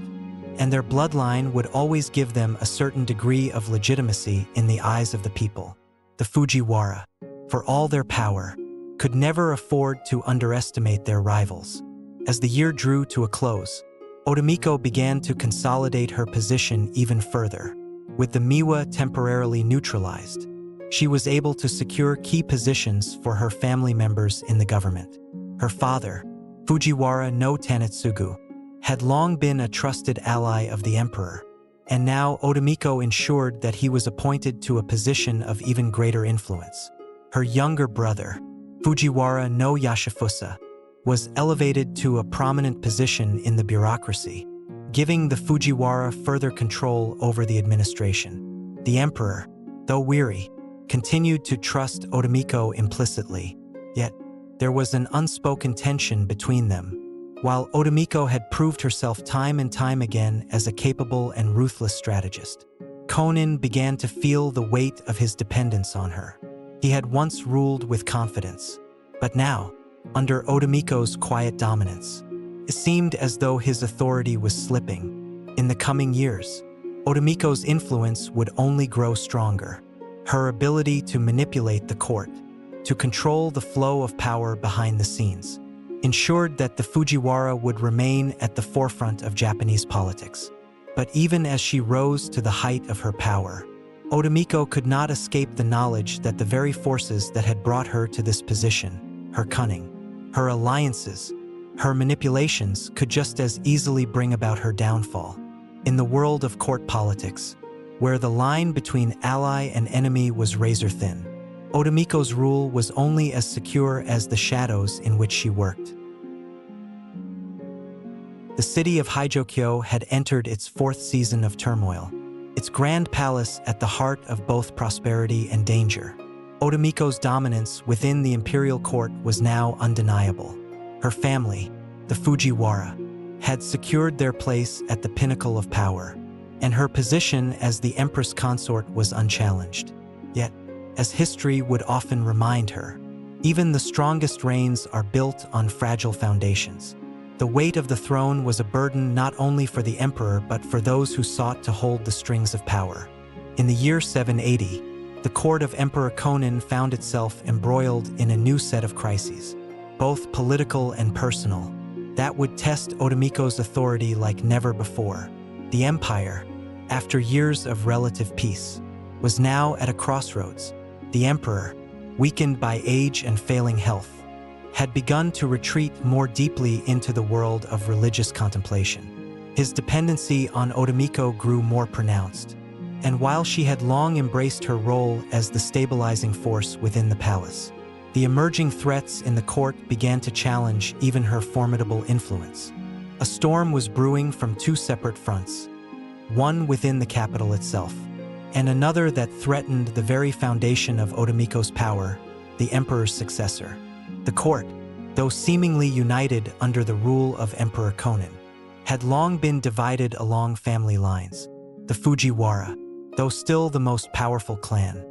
and their bloodline would always give them a certain degree of legitimacy in the eyes of the people. The Fujiwara, for all their power, could never afford to underestimate their rivals. As the year drew to a close, Otomiko began to consolidate her position even further. With the Miwa temporarily neutralized, she was able to secure key positions for her family members in the government. Her father, Fujiwara no Tanetsugu, had long been a trusted ally of the emperor, and now Otomiko ensured that he was appointed to a position of even greater influence. Her younger brother, Fujiwara no Yashifusa, was elevated to a prominent position in the bureaucracy, giving the Fujiwara further control over the administration. The emperor, though weary, continued to trust Otomiko implicitly, yet there was an unspoken tension between them. While Otomiko had proved herself time and time again as a capable and ruthless strategist, Kōnin began to feel the weight of his dependence on her. He had once ruled with confidence, but now, under Otomiko's quiet dominance. It seemed as though his authority was slipping. In the coming years, Otomiko's influence would only grow stronger. Her ability to manipulate the court, to control the flow of power behind the scenes, ensured that the Fujiwara would remain at the forefront of Japanese politics. But even as she rose to the height of her power, Otomiko could not escape the knowledge that the very forces that had brought her to this position, her cunning, her alliances, her manipulations, could just as easily bring about her downfall. In the world of court politics, where the line between ally and enemy was razor-thin, Otomiko's rule was only as secure as the shadows in which she worked. The city of Haijokyo had entered its fourth season of turmoil, its grand palace at the heart of both prosperity and danger. Otomiko's dominance within the imperial court was now undeniable. Her family, the Fujiwara, had secured their place at the pinnacle of power, and her position as the Empress consort was unchallenged. Yet, as history would often remind her, even the strongest reigns are built on fragile foundations. The weight of the throne was a burden not only for the emperor but for those who sought to hold the strings of power. In the year 780, the court of Emperor Kōnin found itself embroiled in a new set of crises, both political and personal, that would test Otomiko's authority like never before. The empire, after years of relative peace, was now at a crossroads. The emperor, weakened by age and failing health, had begun to retreat more deeply into the world of religious contemplation. His dependency on Otomiko grew more pronounced, and while she had long embraced her role as the stabilizing force within the palace, the emerging threats in the court began to challenge even her formidable influence. A storm was brewing from two separate fronts, one within the capital itself, and another that threatened the very foundation of Otomiko's power, the emperor's successor. The court, though seemingly united under the rule of Emperor Kōnin, had long been divided along family lines. The Fujiwara, though still the most powerful clan,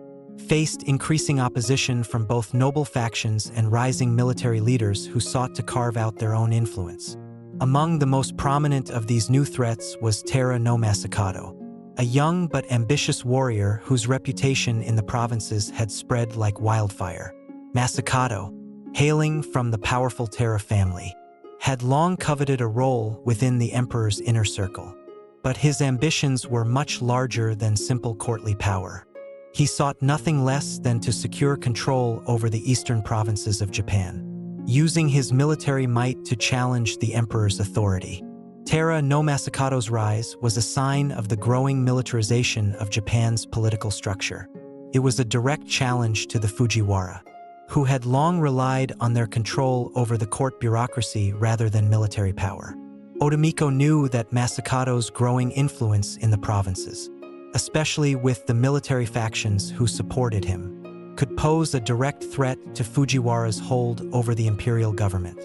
faced increasing opposition from both noble factions and rising military leaders who sought to carve out their own influence. Among the most prominent of these new threats was Taira no Masakado, a young but ambitious warrior whose reputation in the provinces had spread like wildfire. Masakado, hailing from the powerful Taira family, had long coveted a role within the emperor's inner circle. But his ambitions were much larger than simple courtly power. He sought nothing less than to secure control over the eastern provinces of Japan, using his military might to challenge the emperor's authority. Taira no Masakado's rise was a sign of the growing militarization of Japan's political structure. It was a direct challenge to the Fujiwara, who had long relied on their control over the court bureaucracy rather than military power. Otomiko knew that Masakado's growing influence in the provinces, especially with the military factions who supported him, could pose a direct threat to Fujiwara's hold over the imperial government.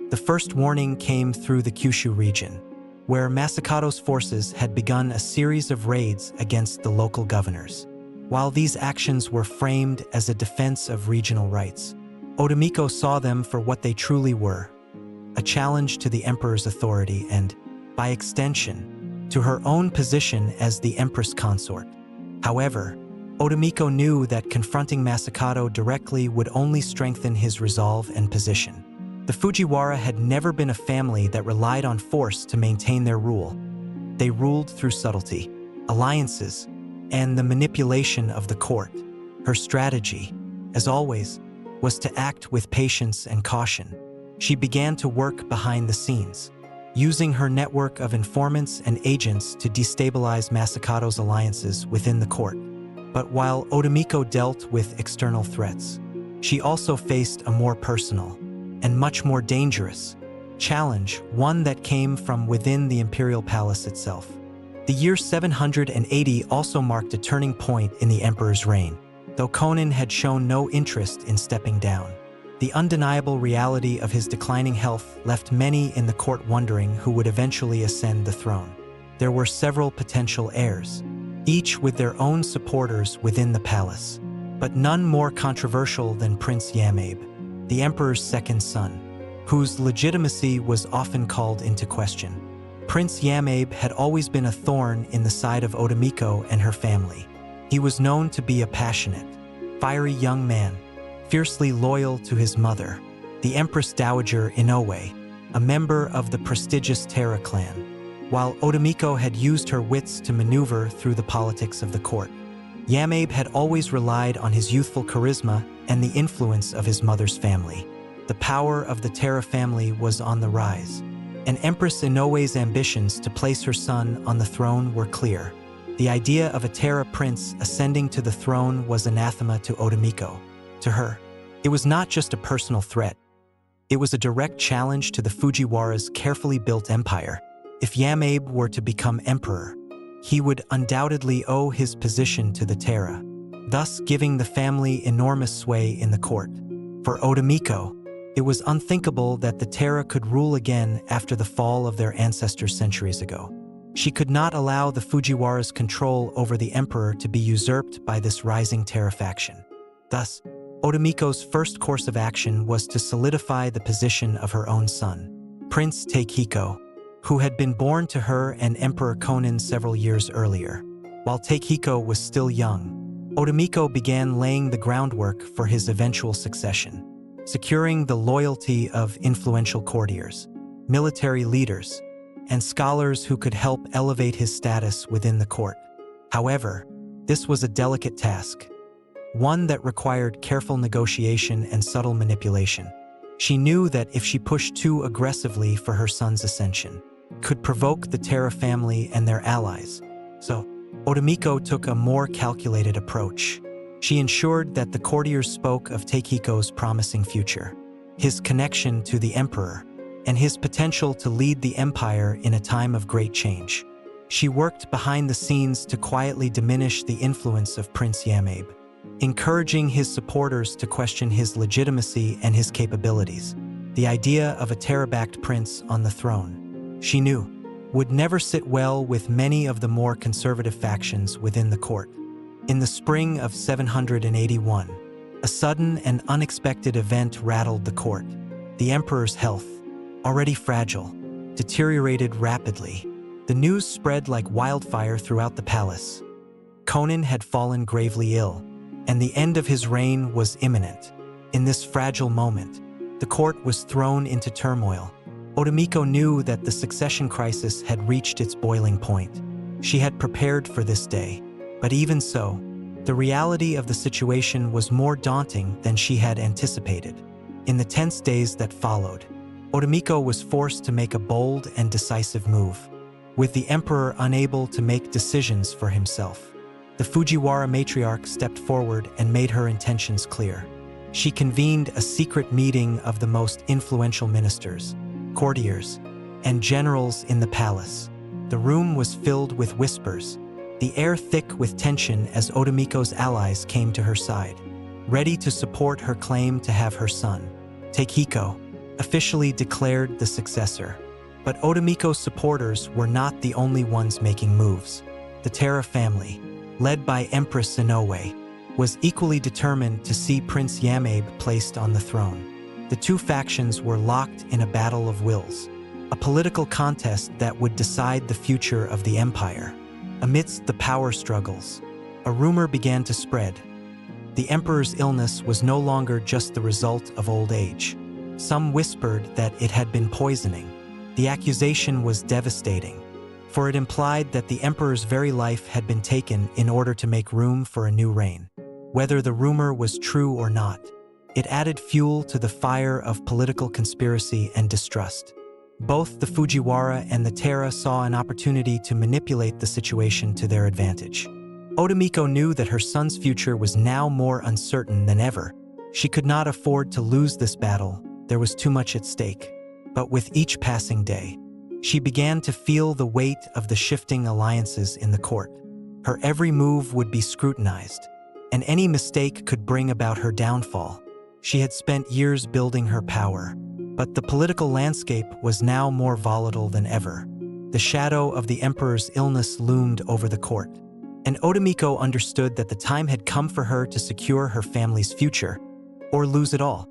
The first warning came through the Kyushu region, where Masakado's forces had begun a series of raids against the local governors. While these actions were framed as a defense of regional rights, Otomiko saw them for what they truly were: a challenge to the emperor's authority and, by extension, to her own position as the empress consort. However, Otomiko knew that confronting Masakado directly would only strengthen his resolve and position. The Fujiwara had never been a family that relied on force to maintain their rule. They ruled through subtlety, alliances, and the manipulation of the court. Her strategy, as always, was to act with patience and caution. She began to work behind the scenes, using her network of informants and agents to destabilize Masakado's alliances within the court. But while Otomiko dealt with external threats, she also faced a more personal and much more dangerous challenge, one that came from within the imperial palace itself. The year 780 also marked a turning point in the emperor's reign. Though Kōnin had shown no interest in stepping down, the undeniable reality of his declining health left many in the court wondering who would eventually ascend the throne. There were several potential heirs, each with their own supporters within the palace, but none more controversial than Prince Yamabe, the emperor's second son, whose legitimacy was often called into question. Prince Yamabe had always been a thorn in the side of Otomiko and her family. He was known to be a passionate, fiery young man, fiercely loyal to his mother, the Empress Dowager Inoue, a member of the prestigious Terra clan, while Otomiko had used her wits to maneuver through the politics of the court. Yamabe had always relied on his youthful charisma and the influence of his mother's family. The power of the Terra family was on the rise, and Empress Inoue's ambitions to place her son on the throne were clear. The idea of a Terra prince ascending to the throne was anathema to Otomiko. To her, it was not just a personal threat. It was a direct challenge to the Fujiwara's carefully built empire. If Yamabe were to become emperor, he would undoubtedly owe his position to the Terra, thus giving the family enormous sway in the court. For Otomiko, it was unthinkable that the Terra could rule again after the fall of their ancestors centuries ago. She could not allow the Fujiwara's control over the emperor to be usurped by this rising Terra faction. Thus, Otomiko's first course of action was to solidify the position of her own son, Prince Takehiko, who had been born to her and Emperor Kōnin several years earlier. While Takehiko was still young, Otomiko began laying the groundwork for his eventual succession, securing the loyalty of influential courtiers, military leaders, and scholars who could help elevate his status within the court. However, this was a delicate task, one that required careful negotiation and subtle manipulation. She knew that if she pushed too aggressively for her son's ascension, it could provoke the Terra family and their allies. So, Otomiko took a more calculated approach. She ensured that the courtiers spoke of Takehiko's promising future, his connection to the emperor, and his potential to lead the empire in a time of great change. She worked behind the scenes to quietly diminish the influence of Prince Yamabe, encouraging his supporters to question his legitimacy and his capabilities. The idea of a Terra-backed prince on the throne, she knew, would never sit well with many of the more conservative factions within the court. In the spring of 781, a sudden and unexpected event rattled the court. The emperor's health, already fragile, deteriorated rapidly. The news spread like wildfire throughout the palace. Kōnin had fallen gravely ill, and the end of his reign was imminent. In this fragile moment, the court was thrown into turmoil. Otomiko knew that the succession crisis had reached its boiling point. She had prepared for this day, but even so, the reality of the situation was more daunting than she had anticipated. In the tense days that followed, Otomiko was forced to make a bold and decisive move, with the emperor unable to make decisions for himself. The Fujiwara matriarch stepped forward and made her intentions clear. She convened a secret meeting of the most influential ministers, courtiers, and generals in the palace. The room was filled with whispers, the air thick with tension as Otomiko's allies came to her side, ready to support her claim to have her son, Takehiko, officially declared the successor. But Otomiko's supporters were not the only ones making moves. The Terra family, led by Empress Inoue, was equally determined to see Prince Yamabe placed on the throne. The two factions were locked in a battle of wills, a political contest that would decide the future of the empire. Amidst the power struggles, a rumor began to spread. The emperor's illness was no longer just the result of old age. Some whispered that it had been poisoning. The accusation was devastating, for it implied that the emperor's very life had been taken in order to make room for a new reign. Whether the rumor was true or not, it added fuel to the fire of political conspiracy and distrust. Both the Fujiwara and the Terra saw an opportunity to manipulate the situation to their advantage. Otomiko knew that her son's future was now more uncertain than ever. She could not afford to lose this battle. There was too much at stake. But with each passing day, she began to feel the weight of the shifting alliances in the court. Her every move would be scrutinized, and any mistake could bring about her downfall. She had spent years building her power, but the political landscape was now more volatile than ever. The shadow of the emperor's illness loomed over the court, and Otomiko understood that the time had come for her to secure her family's future, or lose it all.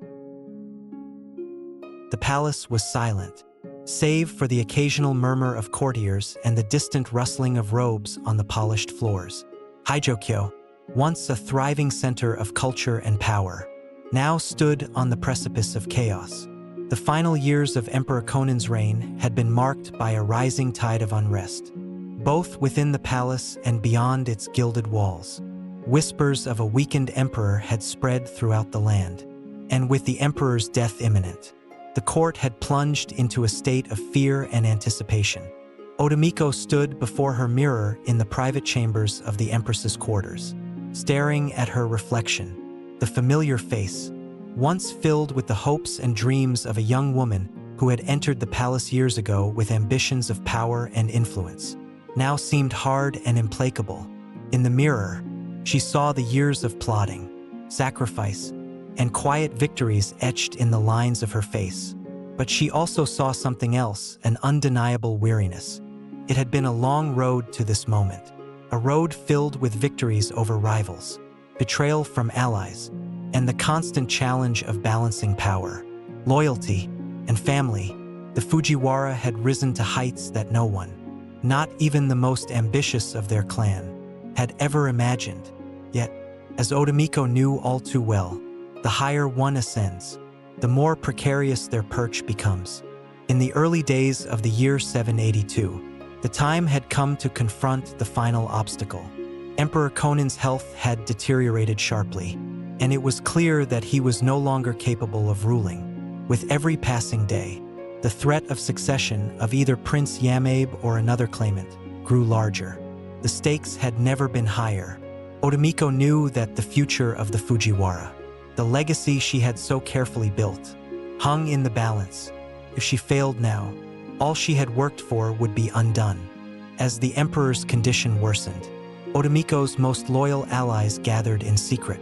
The palace was silent, save for the occasional murmur of courtiers and the distant rustling of robes on the polished floors. Haijokyo, once a thriving center of culture and power, now stood on the precipice of chaos. The final years of Emperor Kōnin's reign had been marked by a rising tide of unrest, both within the palace and beyond its gilded walls. Whispers of a weakened emperor had spread throughout the land, and with the emperor's death imminent, the court had plunged into a state of fear and anticipation. Otomiko stood before her mirror in the private chambers of the empress's quarters, staring at her reflection, the familiar face, once filled with the hopes and dreams of a young woman who had entered the palace years ago with ambitions of power and influence, now seemed hard and implacable. In the mirror, she saw the years of plotting, sacrifice, and quiet victories etched in the lines of her face. But she also saw something else, an undeniable weariness. It had been a long road to this moment, a road filled with victories over rivals, betrayal from allies, and the constant challenge of balancing power, loyalty, and family. The Fujiwara had risen to heights that no one, not even the most ambitious of their clan, had ever imagined. Yet, as Otomiko knew all too well, the higher one ascends, the more precarious their perch becomes. In the early days of the year 782, the time had come to confront the final obstacle. Emperor Kōnin's health had deteriorated sharply, and it was clear that he was no longer capable of ruling. With every passing day, the threat of succession of either Prince Yamabe or another claimant grew larger. The stakes had never been higher. Otomiko knew that the future of the Fujiwara, the legacy she had so carefully built, hung in the balance. If she failed now, all she had worked for would be undone. As the emperor's condition worsened, Otomiko's most loyal allies gathered in secret.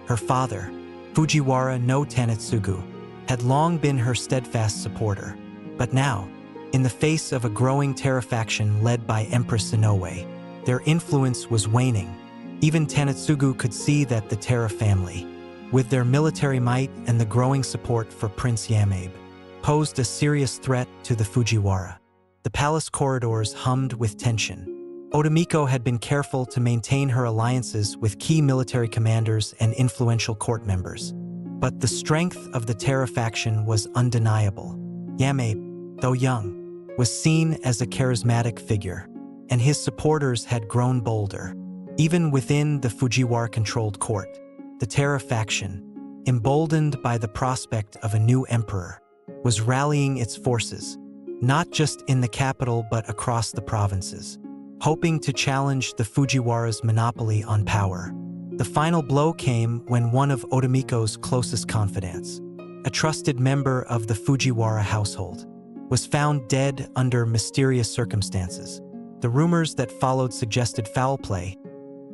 Her father, Fujiwara no Tanetsugu, had long been her steadfast supporter. But now, in the face of a growing Terra faction led by Empress Inoue, their influence was waning. Even Tanetsugu could see that the Terra family, with their military might and the growing support for Prince Yamabe, posed a serious threat to the Fujiwara. The palace corridors hummed with tension. Otomiko had been careful to maintain her alliances with key military commanders and influential court members. But the strength of the Terra faction was undeniable. Yamabe, though young, was seen as a charismatic figure, and his supporters had grown bolder. Even within the Fujiwara-controlled court, the Terra faction, emboldened by the prospect of a new emperor, was rallying its forces, not just in the capital but across the provinces, hoping to challenge the Fujiwara's monopoly on power. The final blow came when one of Otomiko's closest confidants, a trusted member of the Fujiwara household, was found dead under mysterious circumstances. The rumors that followed suggested foul play.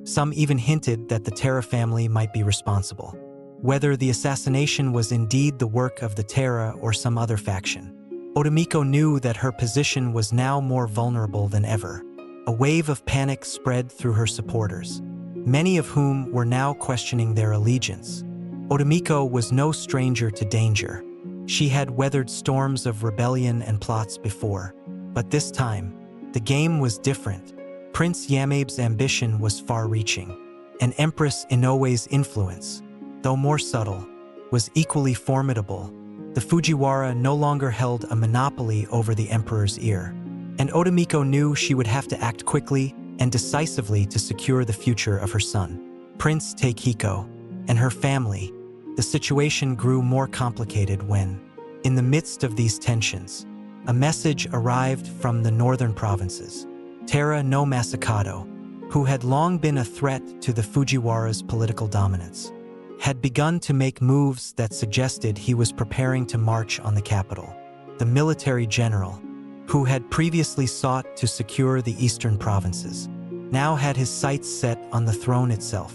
Some even hinted that the Terra family might be responsible. Whether the assassination was indeed the work of the Terra or some other faction, Otomiko knew that her position was now more vulnerable than ever. A wave of panic spread through her supporters, many of whom were now questioning their allegiance. Otomiko was no stranger to danger. She had weathered storms of rebellion and plots before, but this time, the game was different. Prince Yamabe's ambition was far-reaching, and Empress Inoue's influence, though more subtle, was equally formidable. The Fujiwara no longer held a monopoly over the emperor's ear, and Otomiko knew she would have to act quickly and decisively to secure the future of her son, Prince Takehiko, and her family. The situation grew more complicated when, in the midst of these tensions, a message arrived from the northern provinces. Terra no Masakado, who had long been a threat to the Fujiwara's political dominance, had begun to make moves that suggested he was preparing to march on the capital. The military general, who had previously sought to secure the eastern provinces, now had his sights set on the throne itself.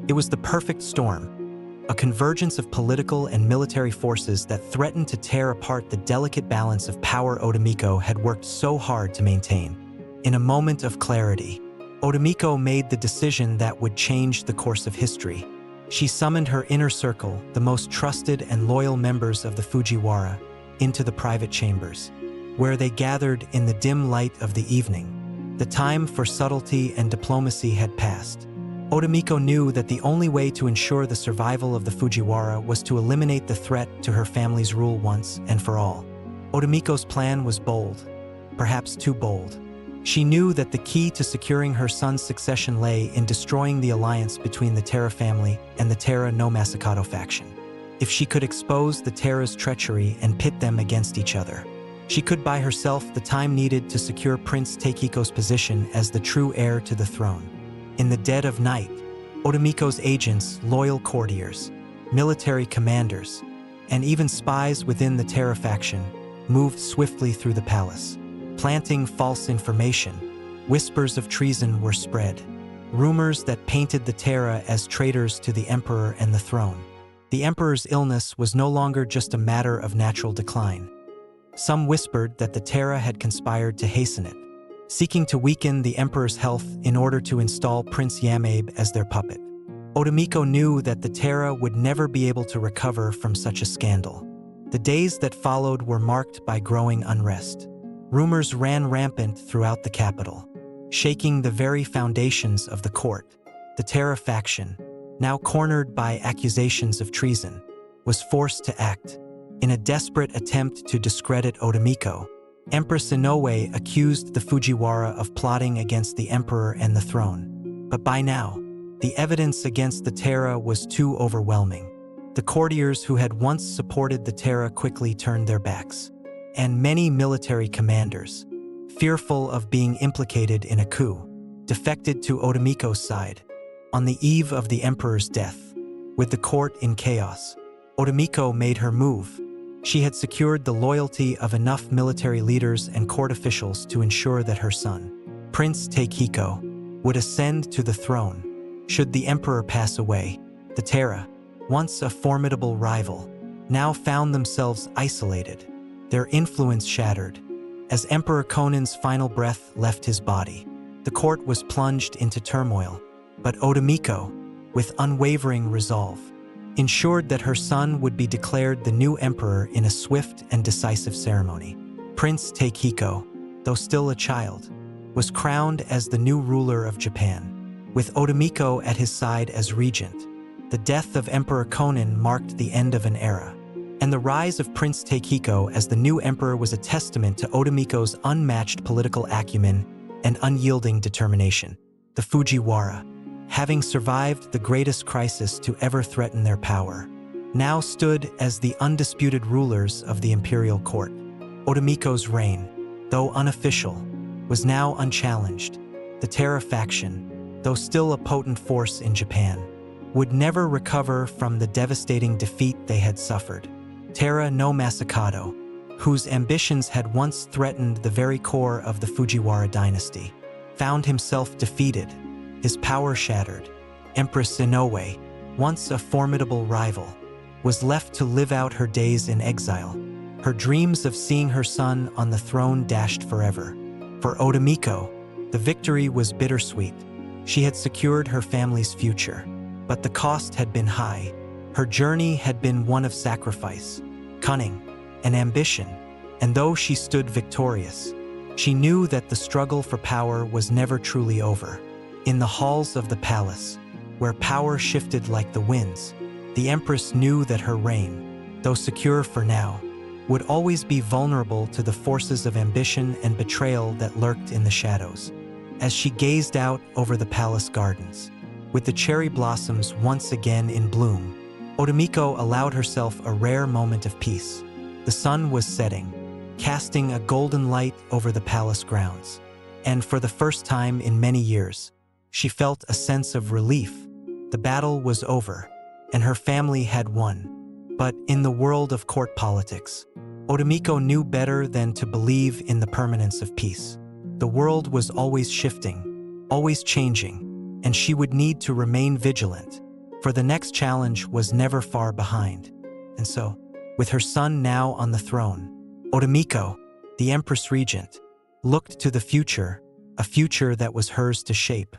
It was the perfect storm, a convergence of political and military forces that threatened to tear apart the delicate balance of power Otomiko had worked so hard to maintain. In a moment of clarity, Otomiko made the decision that would change the course of history. She summoned her inner circle, the most trusted and loyal members of the Fujiwara, into the private chambers, where they gathered in the dim light of the evening. The time for subtlety and diplomacy had passed. Otomiko knew that the only way to ensure the survival of the Fujiwara was to eliminate the threat to her family's rule once and for all. Otomiko's plan was bold, perhaps too bold. She knew that the key to securing her son's succession lay in destroying the alliance between the Terra family and the Terra no Masakato faction. If she could expose the Terra's treachery and pit them against each other, she could buy herself the time needed to secure Prince Takehiko's position as the true heir to the throne. In the dead of night, Otomiko's agents, loyal courtiers, military commanders, and even spies within the Terra faction moved swiftly through the palace. Planting false information, whispers of treason were spread, rumors that painted the Terra as traitors to the emperor and the throne. The emperor's illness was no longer just a matter of natural decline. Some whispered that the Terra had conspired to hasten it, seeking to weaken the emperor's health in order to install Prince Yamabe as their puppet. Otomiko knew that the Terra would never be able to recover from such a scandal. The days that followed were marked by growing unrest. Rumors ran rampant throughout the capital, shaking the very foundations of the court. The Terra faction, now cornered by accusations of treason, was forced to act. In a desperate attempt to discredit Otomiko, Empress Inoue accused the Fujiwara of plotting against the emperor and the throne. But by now, the evidence against the Terra was too overwhelming. The courtiers who had once supported the Terra quickly turned their backs, and many military commanders, fearful of being implicated in a coup, defected to Otomiko's side. On the eve of the emperor's death, with the court in chaos, Otomiko made her move. She had secured the loyalty of enough military leaders and court officials to ensure that her son, Prince Takehiko, would ascend to the throne. Should the emperor pass away, the Terra, once a formidable rival, now found themselves isolated, their influence shattered. As Emperor Kōnin's final breath left his body, the court was plunged into turmoil. But Otomiko, with unwavering resolve, ensured that her son would be declared the new emperor in a swift and decisive ceremony. Prince Takehiko, though still a child, was crowned as the new ruler of Japan. With Otomiko at his side as regent, the death of Emperor Kōnin marked the end of an era, and the rise of Prince Takehiko as the new emperor was a testament to Otomiko's unmatched political acumen and unyielding determination. The Fujiwara, having survived the greatest crisis to ever threaten their power, now stood as the undisputed rulers of the imperial court. Otomiko's reign, though unofficial, was now unchallenged. The Terra faction, though still a potent force in Japan, would never recover from the devastating defeat they had suffered. Terra no Masakato, whose ambitions had once threatened the very core of the Fujiwara dynasty, found himself defeated, his power shattered. Empress Inoue, once a formidable rival, was left to live out her days in exile, her dreams of seeing her son on the throne dashed forever. For Otomiko, the victory was bittersweet. She had secured her family's future, but the cost had been high. Her journey had been one of sacrifice, cunning, and ambition, and though she stood victorious, she knew that the struggle for power was never truly over. In the halls of the palace, where power shifted like the winds, the empress knew that her reign, though secure for now, would always be vulnerable to the forces of ambition and betrayal that lurked in the shadows. As she gazed out over the palace gardens, with the cherry blossoms once again in bloom, Otomiko allowed herself a rare moment of peace. The sun was setting, casting a golden light over the palace grounds, and for the first time in many years, she felt a sense of relief. The battle was over, and her family had won. But in the world of court politics, Otomiko knew better than to believe in the permanence of peace. The world was always shifting, always changing, and she would need to remain vigilant, for the next challenge was never far behind. And so, with her son now on the throne, Otomiko, the Empress Regent, looked to the future, a future that was hers to shape.